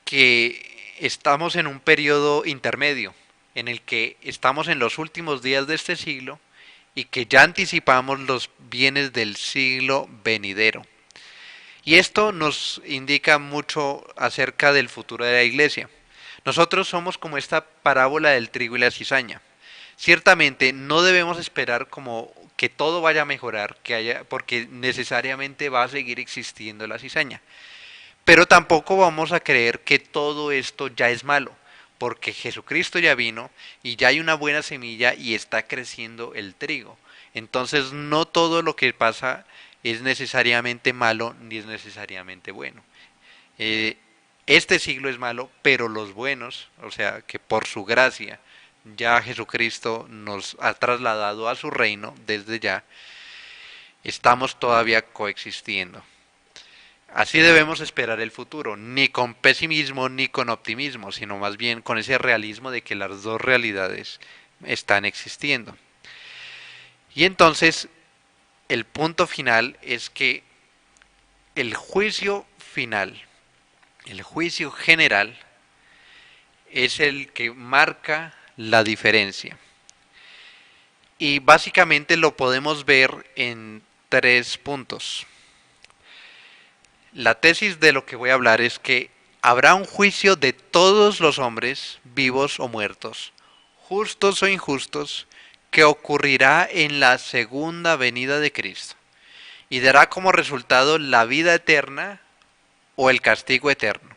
que estamos en un periodo intermedio, en el que estamos en los últimos días de este siglo y que ya anticipamos los bienes del siglo venidero. Y esto nos indica mucho acerca del futuro de la iglesia. Nosotros somos como esta parábola del trigo y la cizaña. Ciertamente no debemos esperar como que todo vaya a mejorar, porque necesariamente va a seguir existiendo la cizaña. Pero tampoco vamos a creer que todo esto ya es malo, porque Jesucristo ya vino y ya hay una buena semilla y está creciendo el trigo. Entonces no todo lo que pasa es necesariamente malo ni es necesariamente bueno. Eh, este siglo es malo, pero los buenos, o sea, que por su gracia ya Jesucristo nos ha trasladado a su reino desde ya, estamos todavía coexistiendo. Así debemos esperar el futuro, ni con pesimismo ni con optimismo, sino más bien con ese realismo de que las dos realidades están existiendo. Y entonces, el punto final es que el juicio final, el juicio general, es el que marca la diferencia. Y básicamente lo podemos ver en tres puntos. La tesis de lo que voy a hablar es que habrá un juicio de todos los hombres, vivos o muertos, justos o injustos, que ocurrirá en la segunda venida de Cristo y dará como resultado la vida eterna o el castigo eterno.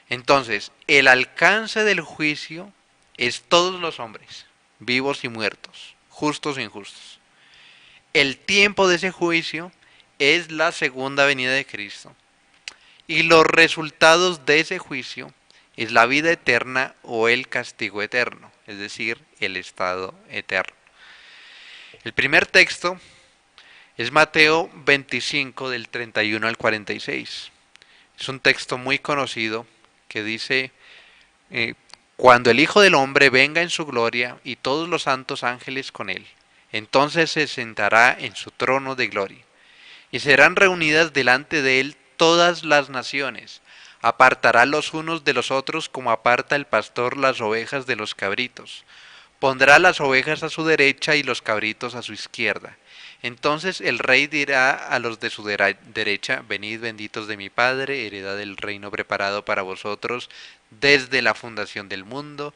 Entonces, el alcance del juicio es todos los hombres, vivos y muertos, justos e injustos. El tiempo de ese juicio es la segunda venida de Cristo. Y los resultados de ese juicio es la vida eterna o el castigo eterno, es decir, el estado eterno. El primer texto es Mateo 25 del 31 al 46. Es un texto muy conocido que dice, eh, cuando el Hijo del Hombre venga en su gloria y todos los santos ángeles con él, entonces se sentará en su trono de gloria. Y serán reunidas delante de él todas las naciones. Apartará los unos de los otros como aparta el pastor las ovejas de los cabritos. Pondrá las ovejas a su derecha y los cabritos a su izquierda. Entonces el rey dirá a los de su derecha, venid benditos de mi Padre, heredad del reino preparado para vosotros desde la fundación del mundo,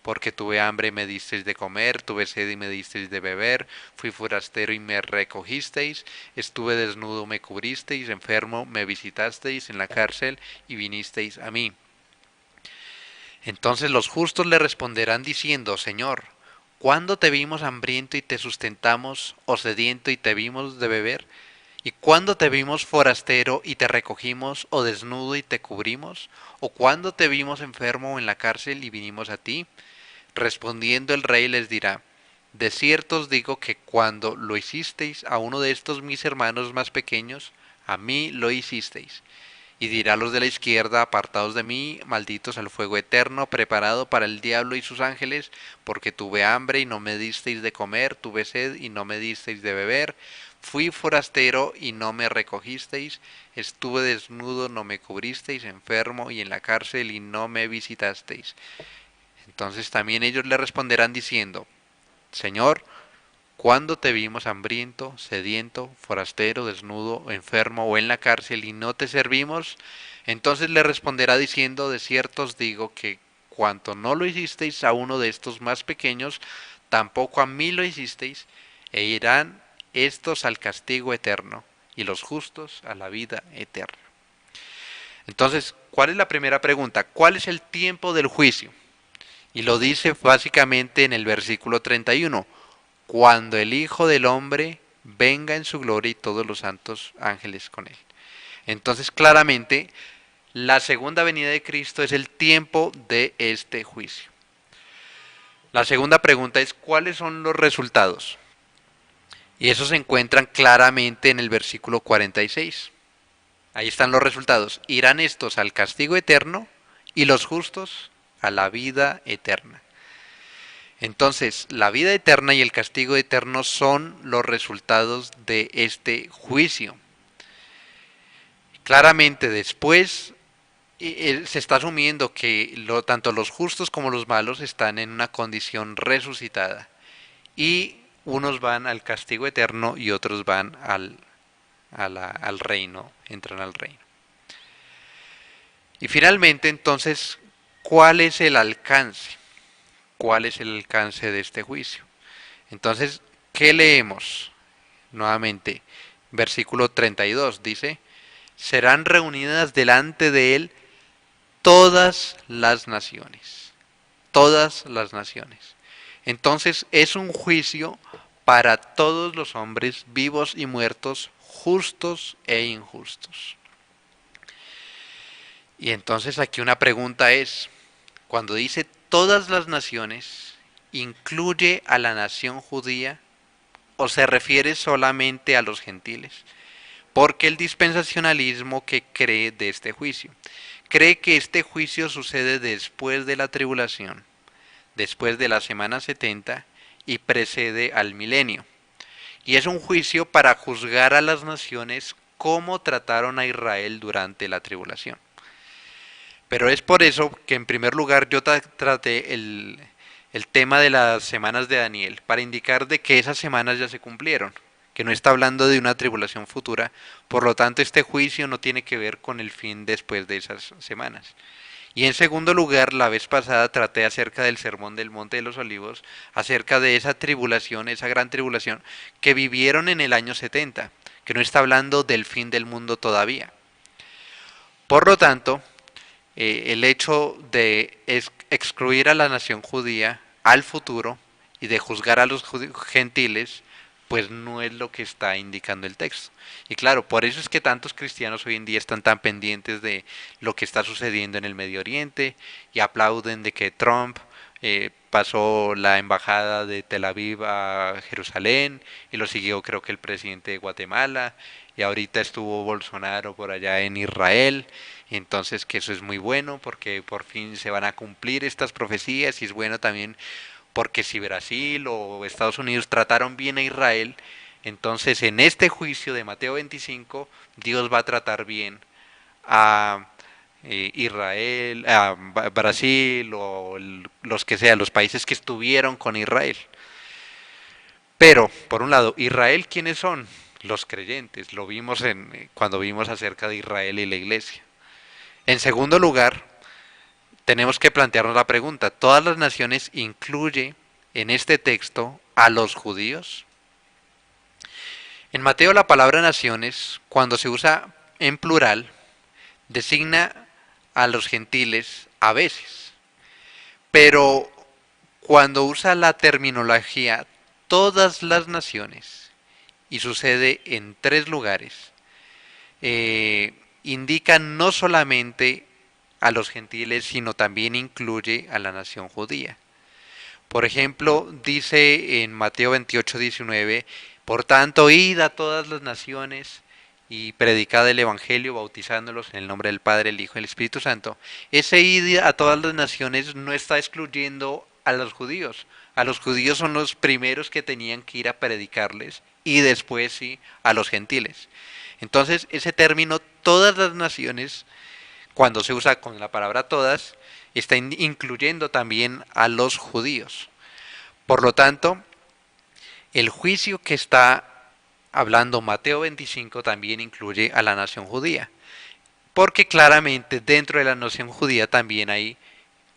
porque tuve hambre y me disteis de comer, tuve sed y me disteis de beber, fui forastero y me recogisteis, estuve desnudo, me cubristeis, enfermo, me visitasteis en la cárcel y vinisteis a mí. Entonces los justos le responderán diciendo, Señor, ¿cuándo te vimos hambriento y te sustentamos, o sediento y te vimos de beber? ¿Y cuándo te vimos forastero y te recogimos, o desnudo y te cubrimos? ¿O cuándo te vimos enfermo o en la cárcel y vinimos a ti? Respondiendo el rey les dirá, de cierto os digo que cuando lo hicisteis a uno de estos mis hermanos más pequeños, a mí lo hicisteis. Y dirá a los de la izquierda, apartados de mí, malditos al fuego eterno, preparado para el diablo y sus ángeles, porque tuve hambre y no me disteis de comer, tuve sed y no me disteis de beber, fui forastero y no me recogisteis, estuve desnudo, no me cubristeis, enfermo y en la cárcel y no me visitasteis. Entonces también ellos le responderán diciendo, Señor, ¿cuándo te vimos hambriento, sediento, forastero, desnudo, enfermo o en la cárcel y no te servimos? Entonces le responderá diciendo, de cierto os digo que cuanto no lo hicisteis a uno de estos más pequeños, tampoco a mí lo hicisteis, e irán estos al castigo eterno y los justos a la vida eterna. Entonces, ¿cuál es la primera pregunta? ¿Cuál es el tiempo del juicio? Y lo dice básicamente en el versículo 31. Cuando el Hijo del Hombre venga en su gloria y todos los santos ángeles con él. Entonces, claramente, la segunda venida de Cristo es el tiempo de este juicio. La segunda pregunta es, ¿cuáles son los resultados? Y esos se encuentran claramente en el versículo 46. Ahí están los resultados. Irán estos al castigo eterno y los justos a la vida eterna. Entonces, la vida eterna y el castigo eterno son los resultados de este juicio. Claramente después se está asumiendo que tanto los justos como los malos están en una condición resucitada. Y unos van al castigo eterno y otros van al reino, entran al reino. Y finalmente, entonces, ¿cuál es el alcance? ¿Cuál es el alcance de este juicio? Entonces, ¿qué leemos? Nuevamente, versículo 32 dice, serán reunidas delante de él todas las naciones. Todas las naciones. Entonces, es un juicio para todos los hombres vivos y muertos, justos e injustos. Y entonces aquí una pregunta es, cuando dice todas las naciones, ¿incluye a la nación judía o se refiere solamente a los gentiles? Porque el dispensacionalismo que cree de este juicio, cree que este juicio sucede después de la tribulación, después de la semana 70 y precede al milenio. Y es un juicio para juzgar a las naciones cómo trataron a Israel durante la tribulación. Pero es por eso que en primer lugar yo traté el tema de las semanas de Daniel, para indicar de que esas semanas ya se cumplieron, que no está hablando de una tribulación futura, por lo tanto este juicio no tiene que ver con el fin después de esas semanas. Y en segundo lugar, la vez pasada traté acerca del Sermón del Monte de los Olivos, acerca de esa tribulación, esa gran tribulación, que vivieron en el año 70, que no está hablando del fin del mundo todavía. Por lo tanto, el hecho de excluir a la nación judía al futuro y de juzgar a los gentiles, pues no es lo que está indicando el texto. Y claro, por eso es que tantos cristianos hoy en día están tan pendientes de lo que está sucediendo en el Medio Oriente y aplauden de que Trump pasó la embajada de Tel Aviv a Jerusalén y lo siguió creo que el presidente de Guatemala y ahorita estuvo Bolsonaro por allá en Israel. Entonces que eso es muy bueno porque por fin se van a cumplir estas profecías y es bueno también porque si Brasil o Estados Unidos trataron bien a Israel, entonces en este juicio de Mateo 25 Dios va a tratar bien a Israel, a Brasil o los que sean, los países que estuvieron con Israel. Pero, por un lado, Israel, ¿quiénes son? Los creyentes, lo vimos cuando vimos acerca de Israel y la iglesia. En segundo lugar, tenemos que plantearnos la pregunta, ¿todas las naciones incluye en este texto a los judíos? En Mateo la palabra naciones, cuando se usa en plural, designa a los gentiles a veces, pero cuando usa la terminología todas las naciones, y sucede en 3 lugares, indica no solamente a los gentiles, sino también incluye a la nación judía. Por ejemplo, dice en Mateo 28:19, por tanto, id a todas las naciones y predicad el Evangelio, bautizándolos en el nombre del Padre, el Hijo y el Espíritu Santo. Ese id a todas las naciones no está excluyendo a los judíos. A los judíos son los primeros que tenían que ir a predicarles y después sí a los gentiles. Entonces, ese término, todas las naciones, cuando se usa con la palabra todas, está incluyendo también a los judíos. Por lo tanto, el juicio que está hablando Mateo 25 también incluye a la nación judía, porque claramente dentro de la nación judía también hay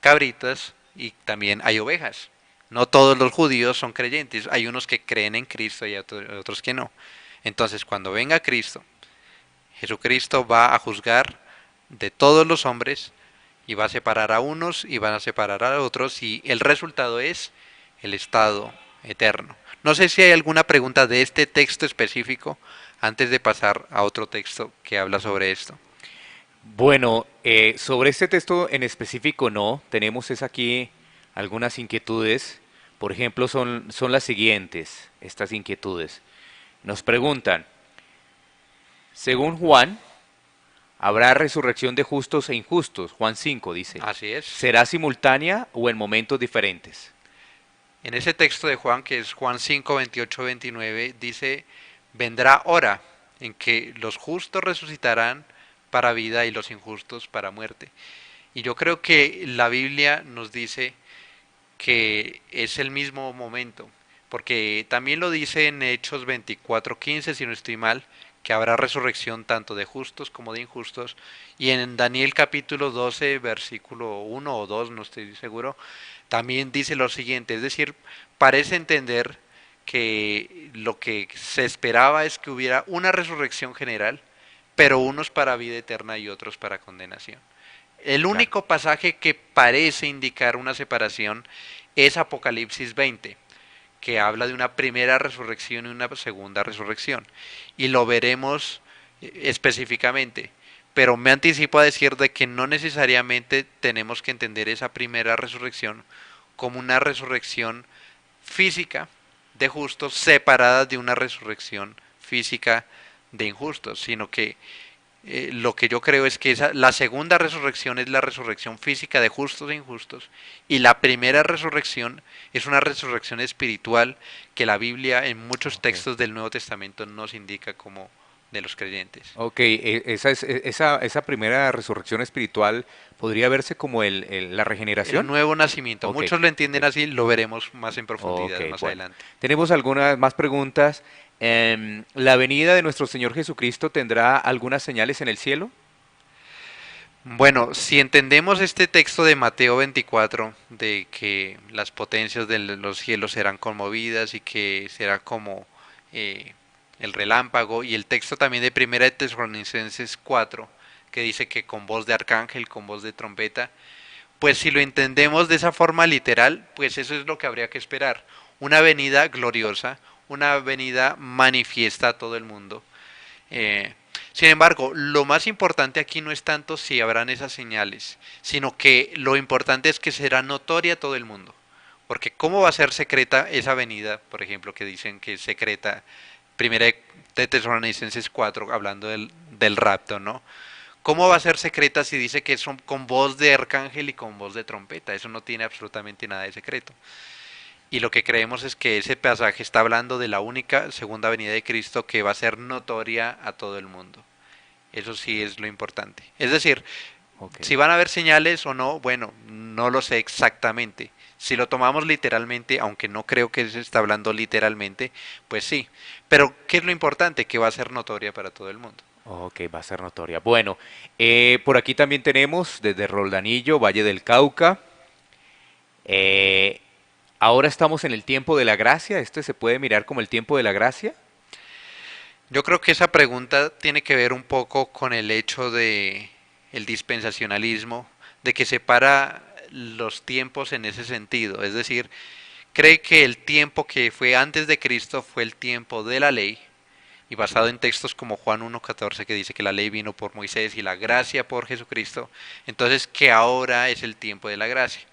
cabritas y también hay ovejas. No todos los judíos son creyentes, hay unos que creen en Cristo y otros que no. Entonces, cuando venga Cristo, Jesucristo va a juzgar de todos los hombres y va a separar a unos y van a separar a otros y el resultado es el estado eterno. No sé si hay alguna pregunta de este texto específico antes de pasar a otro texto que habla sobre esto.
Bueno, sobre este texto en específico no, tenemos es aquí algunas inquietudes. Por ejemplo, son las siguientes, estas inquietudes. Nos preguntan, según Juan, habrá resurrección de justos e injustos. Juan 5 dice,
Así es.
¿será simultánea o en momentos diferentes?
En ese texto de Juan, que es Juan 5, 28, 29, dice, vendrá hora en que los justos resucitarán para vida y los injustos para muerte. Y yo creo que la Biblia nos dice que es el mismo momento, porque también lo dice en Hechos 24:15, si no estoy mal, que habrá resurrección tanto de justos como de injustos, y en Daniel capítulo 12, versículo 1 o 2, no estoy seguro, también dice lo siguiente, es decir, parece entender que lo que se esperaba es que hubiera una resurrección general, pero unos para vida eterna y otros para condenación. El
Claro.
único pasaje que parece indicar una separación es Apocalipsis 20, que habla de una primera resurrección y una segunda resurrección. Y lo veremos específicamente. Pero me anticipo a decir de que no necesariamente tenemos que entender esa primera resurrección como una resurrección física de justos separada de una resurrección física de injustos, sino que lo que yo creo es que la segunda resurrección es la resurrección física de justos e injustos y la primera resurrección es una resurrección espiritual que la Biblia en muchos
Ok.
textos del Nuevo Testamento nos indica como de los creyentes.
Ok, esa primera resurrección espiritual podría verse como la
El
regeneración.
nuevo nacimiento,
Ok,
muchos lo
ok.
entienden así, lo veremos más en
Ok,
profundidad más
bueno.
adelante.
Tenemos algunas más preguntas. ¿La venida de nuestro Señor Jesucristo tendrá algunas señales en el cielo?
Bueno, si entendemos este texto de Mateo 24, de que las potencias de los cielos serán conmovidas y que será como eh, el relámpago, y el texto también de Primera de Tesalonicenses 4, que dice que con voz de arcángel, con voz de trompeta, pues si lo entendemos de esa forma literal, pues eso es lo que habría que esperar. Una venida gloriosa, una venida manifiesta a todo el mundo. Eh, Sin embargo, lo más importante aquí no es tanto si habrán esas señales, sino que lo importante es que será notoria a todo el mundo. Porque ¿cómo va a ser secreta esa venida, por ejemplo, que dicen que es secreta, primera de Tesalonicenses 4, hablando del rapto, ¿no? ¿Cómo va a ser secreta si dice que son con voz de arcángel y con voz de trompeta? Eso no tiene absolutamente nada de secreto. Y lo que creemos es que ese pasaje está hablando de la única segunda venida de Cristo que va a ser notoria a todo el mundo. Eso sí es lo importante. Es decir,
Ok.
si van a haber señales o no, bueno, no lo sé exactamente. Si lo tomamos literalmente, aunque no creo que se está hablando literalmente, pues sí. Pero ¿qué es lo importante? Que va a ser notoria para todo el mundo.
Ok, va a ser notoria. Bueno, por aquí también tenemos desde Roldanillo, Valle del Cauca. eh, Ahora estamos en el tiempo de la gracia. ¿Este se puede mirar como el tiempo de la gracia?
Yo creo que esa pregunta tiene que ver un poco con el hecho de el dispensacionalismo, de que separa los tiempos en ese sentido, es decir, cree que el tiempo que fue antes de Cristo fue el tiempo de la ley, y basado en textos como Juan 1:14 que dice que la ley vino por Moisés y la gracia por Jesucristo, entonces que ahora es el tiempo de la gracia.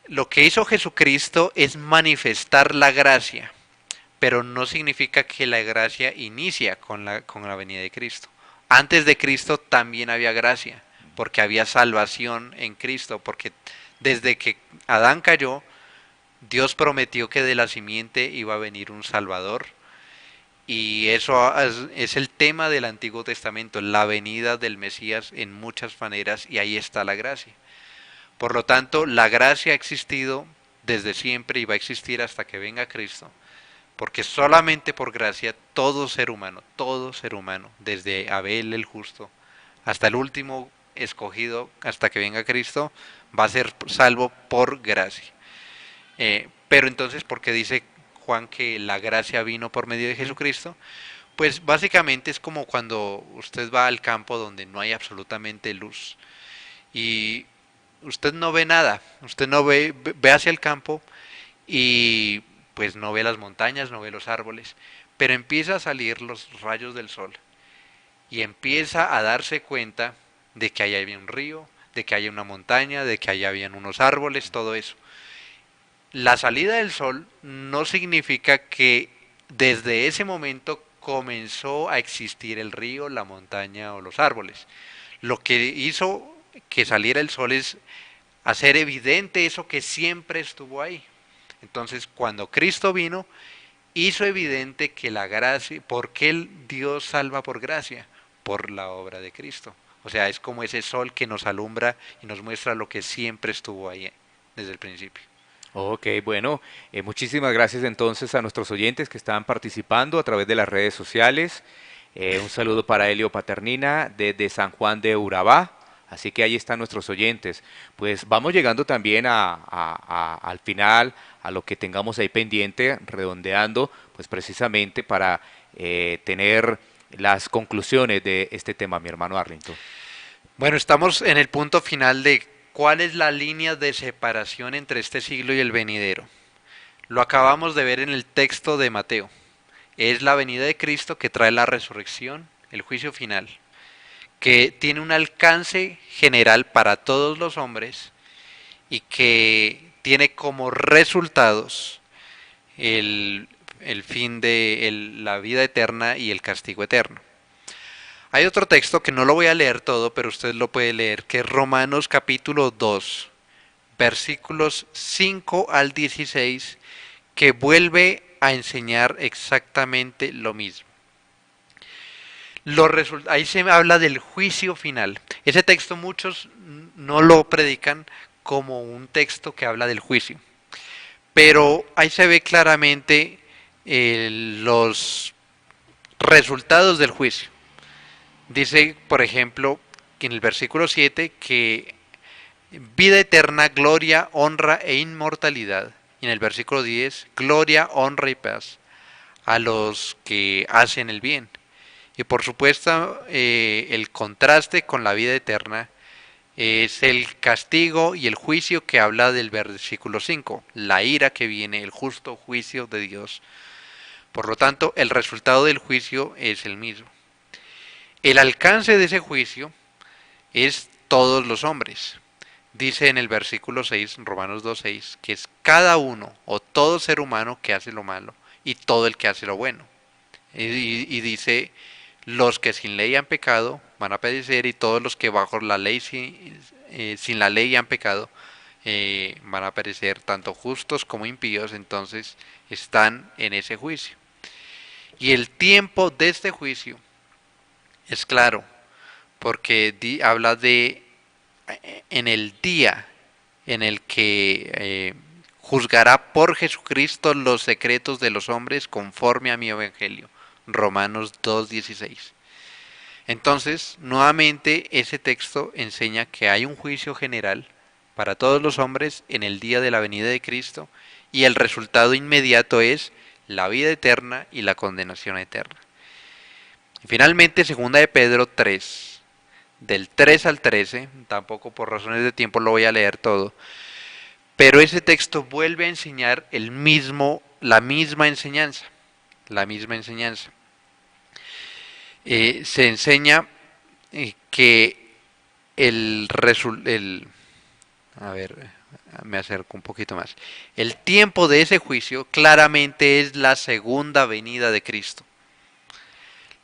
Lo que hizo Jesucristo es manifestar la gracia, pero no significa que la gracia inicia con la venida de Cristo. Antes de Cristo también había gracia, porque había salvación en Cristo, porque desde que Adán cayó, Dios prometió que de la simiente iba a venir un Salvador, y eso es el tema del Antiguo Testamento, la venida del Mesías en muchas maneras, y ahí está la gracia. Por lo tanto, la gracia ha existido desde siempre y va a existir hasta que venga Cristo, porque solamente por gracia todo ser humano, desde Abel el justo hasta el último escogido, hasta que venga Cristo, va a ser salvo por gracia. Pero entonces, ¿por qué dice Juan que la gracia vino por medio de Jesucristo? Pues básicamente es como cuando usted va al campo donde no hay absolutamente luz y usted no ve nada, usted no ve hacia el campo y pues no ve las montañas, no ve los árboles, pero empieza a salir los rayos del sol y empieza a darse cuenta de que ahí había un río, de que hay una montaña, de que ahí habían unos árboles, todo eso. La salida del sol no significa que desde ese momento comenzó a existir el río, la montaña o los árboles. Lo que hizo que saliera el sol es hacer evidente eso que siempre estuvo ahí. Entonces, cuando Cristo vino, hizo evidente que la gracia, ¿por qué Dios salva por gracia? Por la obra de Cristo. O sea, es como ese sol que nos alumbra y nos muestra lo que siempre estuvo ahí desde el principio.
Ok, bueno, muchísimas gracias entonces a nuestros oyentes que están participando a través de las redes sociales. Un saludo para Helio Paternina desde San Juan de Urabá. Así que ahí están nuestros oyentes. Pues vamos llegando también al final, a lo que tengamos ahí pendiente, redondeando, pues precisamente para tener las conclusiones de este tema, mi hermano Arlington.
Bueno, estamos en el punto final de cuál es la línea de separación entre este siglo y el venidero. Lo acabamos de ver en el texto de Mateo. Es la venida de Cristo que trae la resurrección, el juicio final, que tiene un alcance general para todos los hombres y que tiene como resultados el fin de la vida eterna y el castigo eterno. Hay otro texto que no lo voy a leer todo, pero usted lo puede leer, que es Romanos capítulo 2, versículos 5 al 16, que vuelve a enseñar exactamente lo mismo. Ahí se habla del juicio final. Ese texto muchos no lo predican como un texto que habla del juicio, pero ahí se ve claramente los resultados del juicio. Dice, por ejemplo, en el versículo 7 que vida eterna, gloria, honra e inmortalidad. Y en el versículo 10, gloria, honra y paz a los que hacen el bien. Y por supuesto, el contraste con la vida eterna es el castigo y el juicio que habla del versículo 5, la ira que viene, el justo juicio de Dios. Por lo tanto, el resultado del juicio es el mismo. El alcance de ese juicio es todos los hombres. Dice en el versículo 6, Romanos 2:6, que es cada uno o todo ser humano que hace lo malo y todo el que hace lo bueno. Y dice, los que sin ley han pecado van a perecer y todos los que bajo la ley sin la ley han pecado van a perecer, tanto justos como impíos, entonces están en ese juicio. Y el tiempo de este juicio es claro, porque habla de en el día en el que juzgará por Jesucristo los secretos de los hombres conforme a mi evangelio. Romanos 2:16. Entonces, nuevamente ese texto enseña que hay un juicio general para todos los hombres en el día de la venida de Cristo y el resultado inmediato es la vida eterna y la condenación eterna. Finalmente, segunda de Pedro 3, del 3 al 13, tampoco por razones de tiempo lo voy a leer todo, pero ese texto vuelve a enseñar la misma enseñanza. Se enseña que a ver, me acerco un poquito más. El tiempo de ese juicio claramente es la segunda venida de Cristo.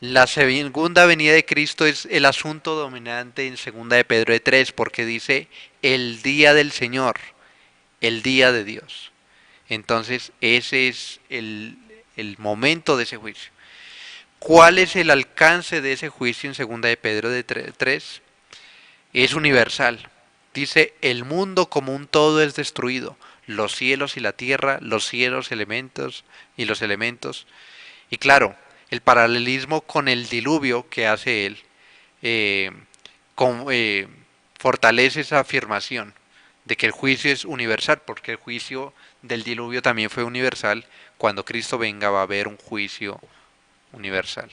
La segunda venida de Cristo es el asunto dominante en segunda de Pedro 3, porque dice el día del Señor, el día de Dios. Entonces ese es el momento de ese juicio. ¿Cuál es el alcance de ese juicio en segunda de Pedro 3? Es universal. Dice, el mundo como un todo es destruido. los cielos y la tierra, los cielos, elementos y los elementos. Y claro, el paralelismo con el diluvio que hace él eh, con- eh, fortalece esa afirmación de que el juicio es universal, porque el juicio del diluvio también fue universal. Cuando Cristo venga va a haber un juicio universal.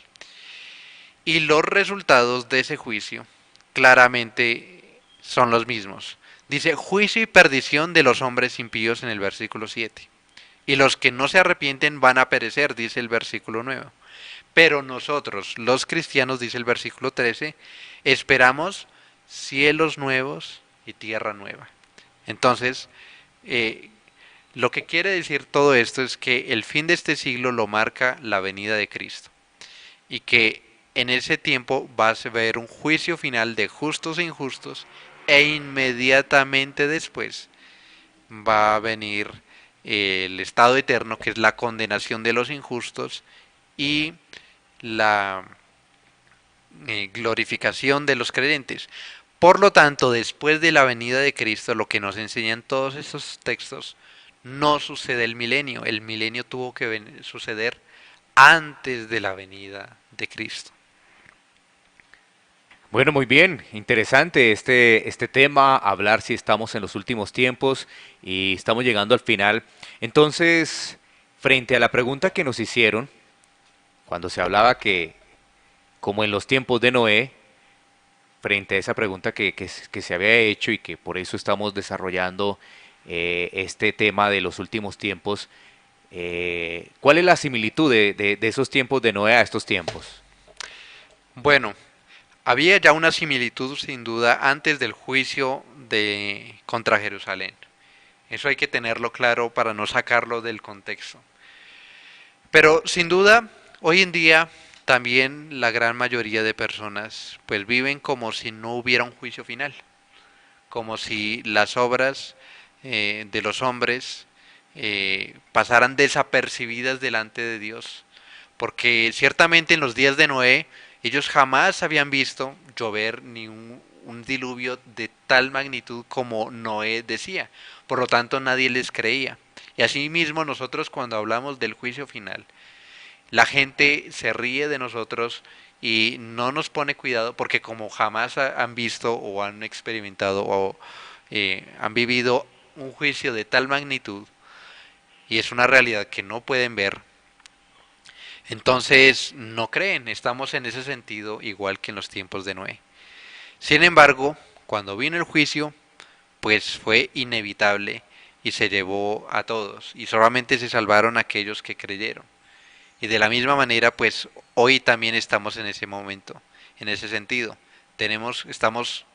Y los resultados de ese juicio claramente son los mismos. Dice juicio y perdición de los hombres impíos en el versículo 7. Y los que no se arrepienten van a perecer, dice el versículo 9. Pero nosotros, los cristianos, dice el versículo 13, esperamos cielos nuevos y tierra nueva. Entonces, eh, lo que quiere decir todo esto es que el fin de este siglo lo marca la venida de Cristo y que en ese tiempo va a haber un juicio final de justos e injustos e inmediatamente después va a venir el estado eterno, que es la condenación de los injustos y la glorificación de los creyentes. Por lo tanto, después de la venida de Cristo, lo que nos enseñan todos estos textos, no sucede el milenio tuvo que suceder antes de la venida de Cristo.
Bueno, muy bien, interesante este tema, hablar si estamos en los últimos tiempos y estamos llegando al final. Entonces, frente a la pregunta que nos hicieron, cuando se hablaba que, como en los tiempos de Noé, frente a esa pregunta que se había hecho y que por eso estamos desarrollando este tema de los últimos tiempos, ¿cuál es la similitud de esos tiempos de Noé a estos tiempos?
Bueno, había ya una similitud sin duda antes del juicio de contra Jerusalén. Eso hay que tenerlo claro para no sacarlo del contexto. Pero sin duda, hoy en día también la gran mayoría de personas pues viven como si no hubiera un juicio final, como si las obras de los hombres pasaran desapercibidas delante de Dios, porque ciertamente en los días de Noé ellos jamás habían visto llover ni un diluvio de tal magnitud como Noé decía, por lo tanto nadie les creía. Y asimismo nosotros cuando hablamos del juicio final, la gente se ríe de nosotros y no nos pone cuidado porque como jamás han visto o han experimentado o han vivido un juicio de tal magnitud y es una realidad que no pueden ver, entonces no creen. Estamos en ese sentido igual que en los tiempos de Noé. Sin embargo, cuando vino el juicio, pues fue inevitable y se llevó a todos y solamente se salvaron aquellos que creyeron. Y de la misma manera, pues hoy también estamos en ese momento, en ese sentido. Estamos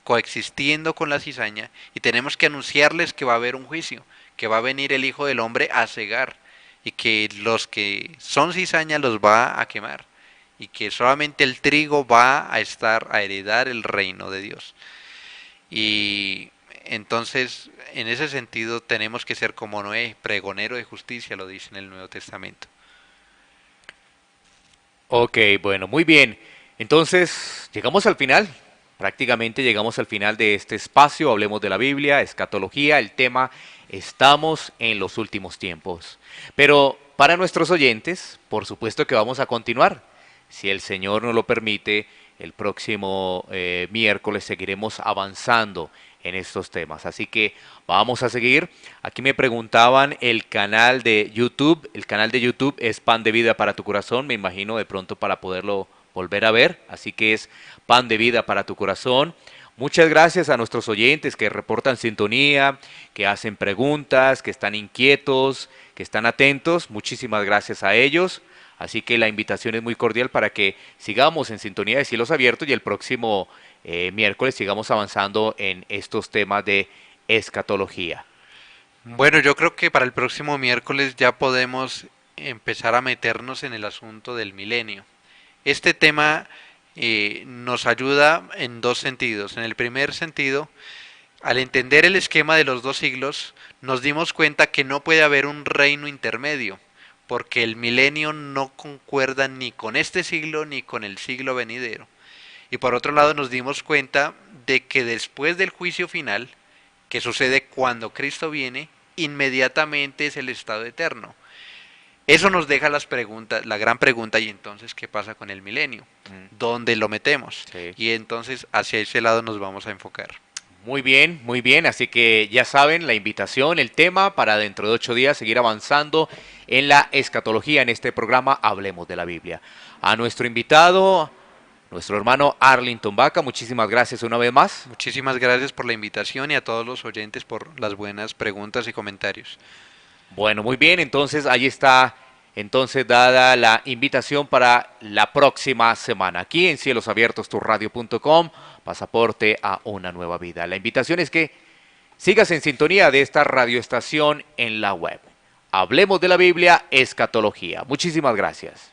coexistiendo con la cizaña y tenemos que anunciarles que va a haber un juicio, que va a venir el Hijo del Hombre a cegar y que los que son cizaña los va a quemar y que solamente el trigo va a estar a heredar el reino de Dios. Y entonces, en ese sentido, tenemos que ser como Noé, pregonero de justicia, lo dice en el Nuevo Testamento.
Ok, bueno, muy bien. Entonces, llegamos al final. Prácticamente llegamos al final de este espacio. Hablemos de la Biblia, escatología, el tema, estamos en los últimos tiempos. Pero para nuestros oyentes, por supuesto que vamos a continuar. Si el Señor nos lo permite, el próximo miércoles seguiremos avanzando en estos temas. Así que vamos a seguir. Aquí me preguntaban el canal de YouTube. El canal de YouTube es Pan de Vida para tu Corazón. Me imagino de pronto para poderlo volver a ver. Así que es Pan de Vida para tu Corazón. Muchas gracias a nuestros oyentes que reportan sintonía, que hacen preguntas, que están inquietos, que están atentos. Muchísimas gracias a ellos. Así que la invitación es muy cordial para que sigamos en sintonía de Cielos Abiertos y el próximo miércoles sigamos avanzando en estos temas de escatología.
Bueno, yo creo que para el próximo miércoles ya podemos empezar a meternos en el asunto del milenio. Este tema nos ayuda en dos sentidos. En el primer sentido, al entender el esquema de los dos siglos, nos dimos cuenta que no puede haber un reino intermedio, porque el milenio no concuerda ni con este siglo ni con el siglo venidero. Y por otro lado nos dimos cuenta de que después del juicio final, que sucede cuando Cristo viene, inmediatamente es el estado eterno. Eso nos deja las preguntas, la gran pregunta, y entonces, ¿qué pasa con el milenio? ¿Dónde lo metemos?
Sí.
Y entonces hacia ese lado nos vamos a enfocar.
Muy bien, así que ya saben la invitación, el tema para dentro de 8 días seguir avanzando en la escatología en este programa Hablemos de la Biblia. A nuestro invitado, nuestro hermano Arlington Baca, muchísimas gracias una vez más.
Muchísimas gracias por la invitación y a todos los oyentes por las buenas preguntas y comentarios.
Bueno, muy bien, entonces ahí está entonces dada la invitación para la próxima semana aquí en cielosabiertosturradio.com, pasaporte a una nueva vida. La invitación es que sigas en sintonía de esta radioestación en la web. Hablemos de la Biblia, escatología. Muchísimas gracias.